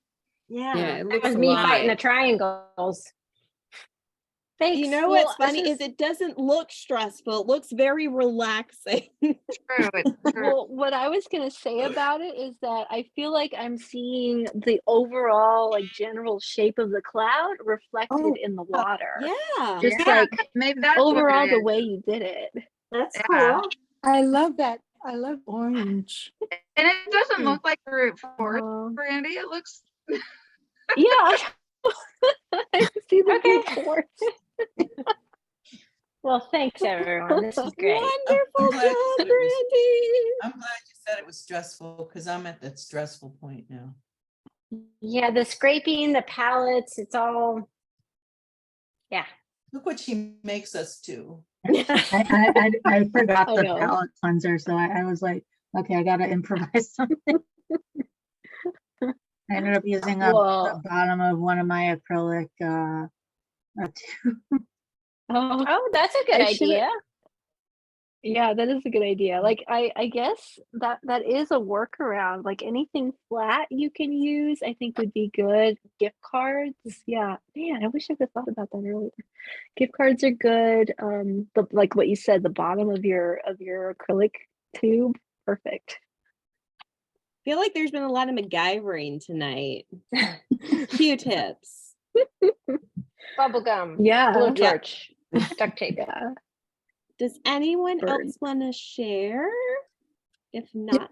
Yeah, Yeah. it That looks was me fighting the alive. triangles. Thanks. You know Well, what's funny is it doesn't look stressful. It looks very relaxing. True, it's true. Well, what I was gonna say about it is that I feel like I'm seeing the overall, like, general shape of the cloud reflected Oh, in the water. Yeah. Just Yeah, like maybe that's what overall, it the is. way you did it. That's Yeah. cool. I love that. I love orange. And it doesn't look like root forest, Uh, Brandy. It looks yeah. I see the Okay. big forest. Well, thanks everyone. This is great. Wonderful glad you job, said it was- Brandy. I'm glad you said it was stressful because I'm at that stressful point now. Yeah, the scraping, the palettes, it's all. Yeah. Look what she makes us do. I forgot I the know. palette cleanser, so I was like, okay, I gotta improvise something. I ended up using the Well, bottom of one of my acrylic oh, Oh, that's a good I should've- idea. yeah, that is a good idea. Like, I guess that is a workaround. Like anything flat you can use, I think would be good. Gift cards, yeah. Man, I wish I would have thought about that earlier. Gift cards are good. Like what you said, the bottom of your acrylic tube, perfect. I feel like there's been a lot of MacGyvering tonight. Q-tips. Bubble gum. Yeah. Blowtorch. Duct tape. Yeah. Does anyone Bird. else want to share? If not,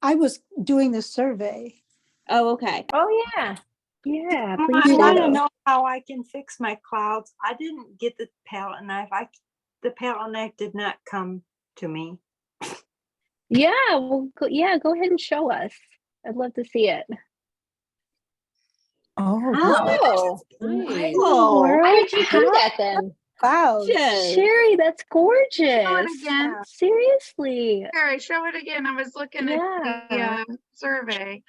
I was doing the survey. oh, okay. Oh yeah. Yeah, I please want to do. know how I can fix my clouds. I didn't get the palette knife. The palette knife did not come to me. Yeah, well, go ahead and show us. I'd love to see it. Oh, Oh. Nice. Oh, Why did you do that then? wow. Sherry, that's gorgeous. Show it again. Seriously. Harry, show it again. I was looking at the Yeah. survey.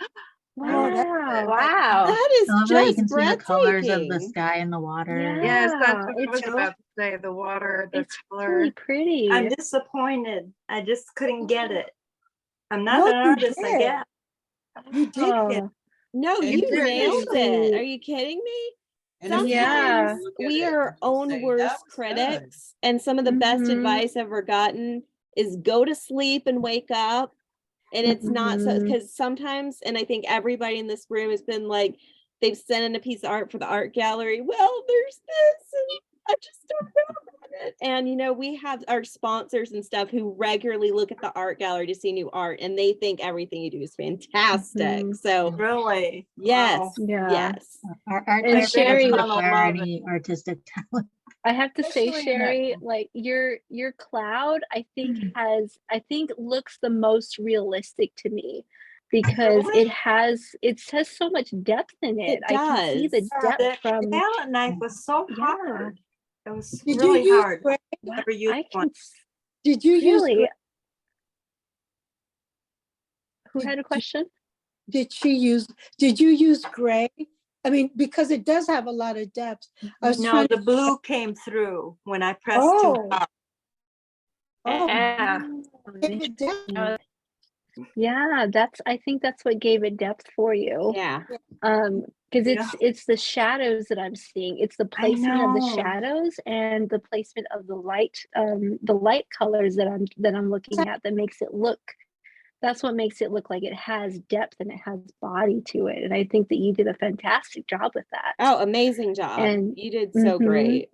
Oh, that's Wow. Wow. That is I love that you just can see the colors of the breathtaking. sky and the water. Yes, that's Yeah, what I was it's about to say. The water, the it's color. really pretty. I'm disappointed. I just couldn't get it. I'm not No, an you artist, I did. guess. You did Oh, get No, And you if you're nailed really- it. Are you kidding me? And if you Yeah. really look at We it are our and you own say, "That worst was good." critics, and some of the best Mhm. advice I've ever gotten is go to sleep and wake up. And it's not so, Mhm. because sometimes, and I think everybody in this room has been like, they've sent in a piece of art for the art gallery. Well, there's this, and I just don't know about it. And you know, we have our sponsors and stuff who regularly look at the art gallery to see new art, and they think everything you do is fantastic. Mhm. So Really? yes, Wow. Yeah. yes. Art And therapy Sherry- doesn't I love require it. any artistic talent. I have to say, Especially in that- Sherry, like your cloud, I think looks the most realistic to me because Really? it has so much depth in it. It I can see the does. depth The from palette knife was so Yeah. hard. It was Did really you use hard. gray? what Never used I one. can Did you use really. gray? Who had a question? Did you use gray? I mean, because it does have a lot of depth. I was No, trying the to. blue came through when I pressed too Oh, hard. oh, Yeah. gave it depth. Yeah, I think that's what gave it depth for you. Yeah. Because Yeah. it's the shadows that I'm seeing. It's the I placement of the know. shadows and the placement of the light colors that I'm looking at that makes it look. That's what makes it look like it has depth and it has body to it. And I think that you did a fantastic job with that. Oh, amazing job. And You did so Mhm. great.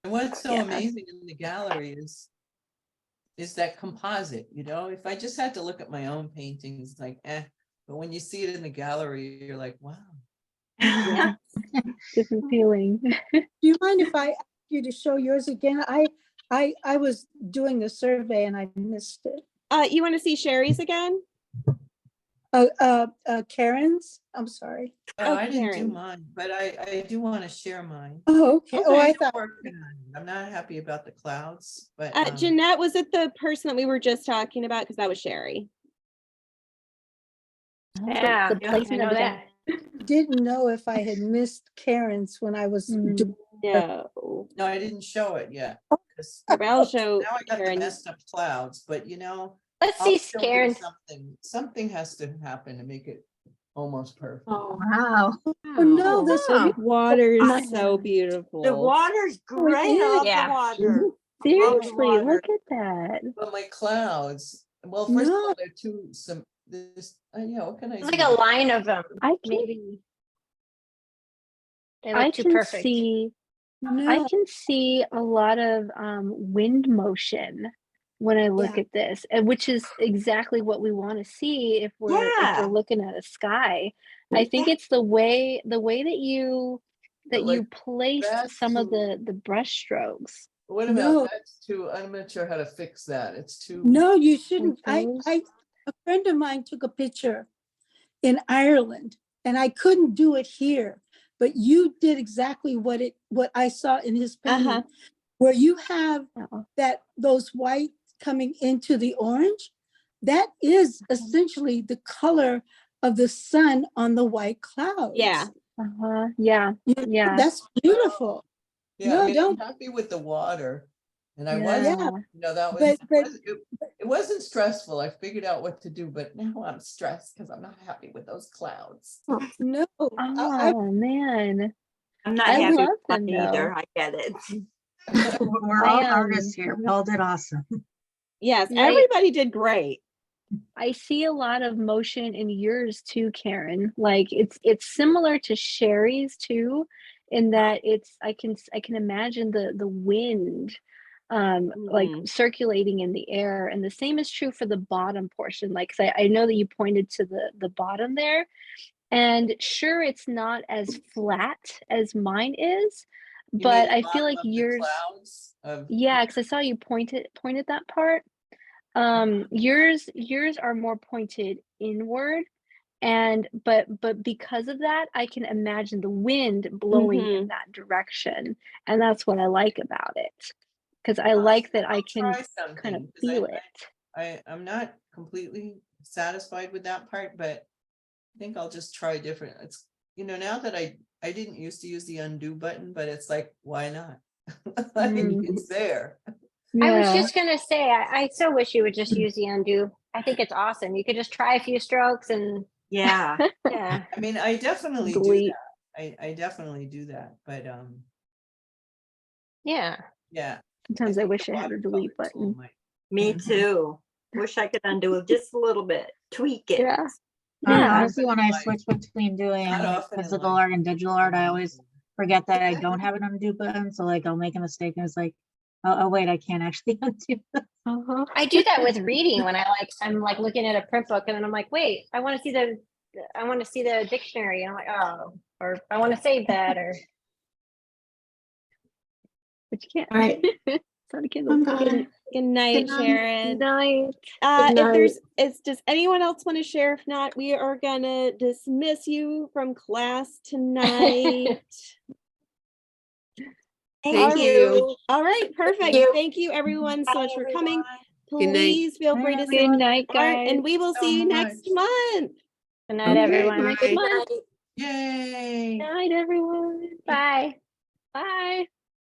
And what's so Yeah. amazing in the gallery is that composite, you know, if I just had to look at my own paintings, like, but when you see it in the gallery, you're like, wow. Yeah. Different feeling. Do you mind if I ask you to show yours again? I was doing the survey and I missed it. You want to see Sherry's again? Karen's? I'm sorry. Oh, I didn't do Karen. mine, but I do want to share mine. Oh, okay. Oh, I I'm thought. working on it. I'm not happy about the clouds, but Jeanette, was it the person that we were just talking about? Because that was Sherry. Yeah, The placement I of know the Didn't know if I had missed Karen's when I was doing. No. no, I didn't show it yet. 'cause But I'll show Now I got the Karen. messed up clouds, but you know, Let's I'll see still do Karen. something has to happen to make it almost perfect. Oh, Wow. Oh no, this The water is Nice. so beautiful. the water's great. I is. love Yeah. the water. Seriously, water. look at that. But my clouds, well, first of No. all, they're what can I It's do? like a line of them. I can Maybe they I look too can perfect. see No. I can see a lot of wind motion when I look Yeah. at this, and which is exactly what we want to see if we're Yeah. looking at a sky. I think it's the way that you But, like, placed that's some of too- the brush strokes. What about No. that's too? I'm not sure how to fix that. It's too. No, you shouldn't. those? A friend of mine took a picture in Ireland and I couldn't do it here, but you did exactly what I saw in his painting, Uh-huh. where you have Oh. those white coming into the orange. That is essentially the color of the sun on the white clouds. Yeah. Yeah. You know, Yeah. that's beautiful. Yeah, No, I mean, don't. I'm happy with the water. And I Yeah. was, that was, But- it wasn't stressful. I figured out what to do, but now I'm stressed because I'm not happy with those clouds. No, Oh man. I'm not I happy love with them, mine either. though. I get it. We're all artists here. We all did awesome. Yes, Yeah, everybody did great. I see a lot of motion in yours too, Karen. Like it's similar to Sherry's too, in that I can imagine the wind like circulating in the air, and the same is true for the bottom portion. Like 'cause I know that you pointed to the bottom there, and sure it's not as flat as mine is, You mean but the I feel bottom like of the yours, clouds of- yeah, because I saw you pointed that part. Yours are more pointed inward, and but because of that, I can imagine the wind blowing in that direction, and that's what I like about it, because I like that I can try kind of something, 'cause feel it. I'm not completely satisfied with that part, but I think I'll just try different. It's, now that I didn't used to use the undo button, but it's like, why not? I mean, it's there. I was Yeah. just gonna say, I so wish you would just use the undo. I think it's awesome. You could just try a few strokes and Yeah. Yeah. I mean, I definitely do Delete. that. I definitely do that, but Yeah. yeah. Sometimes I think wish the I had a delete watercolor tool button. might- Me too. Wish I could undo it just a little bit, tweak it. Yeah. Yeah. Honestly, when I Like, switch between doing not like often in physical life. art and digital art, I always forget that I don't have an undo button. So like I'll make a mistake and it's like, oh wait, I can't actually undo this. Uh-huh. I do that with reading when I'm like looking at a print book and then I'm like, wait, I want to see the dictionary. And I'm like, oh, or I want to save that or But you can't. All right, It's not a Kindle. I'm gone. Good night, Good night. Sharon. Good night. If does anyone else want to share? If not, we are gonna dismiss you from class tonight. Thank you. All right, perfect. you. Thank you everyone so Bye, much for coming. Good night. Please feel Bye, free to everyone. Good night, send art, guys. and we will So see you next much. month. good night, Okay, everyone. bye. Next month. Yay. Good night, everyone. Bye. Bye.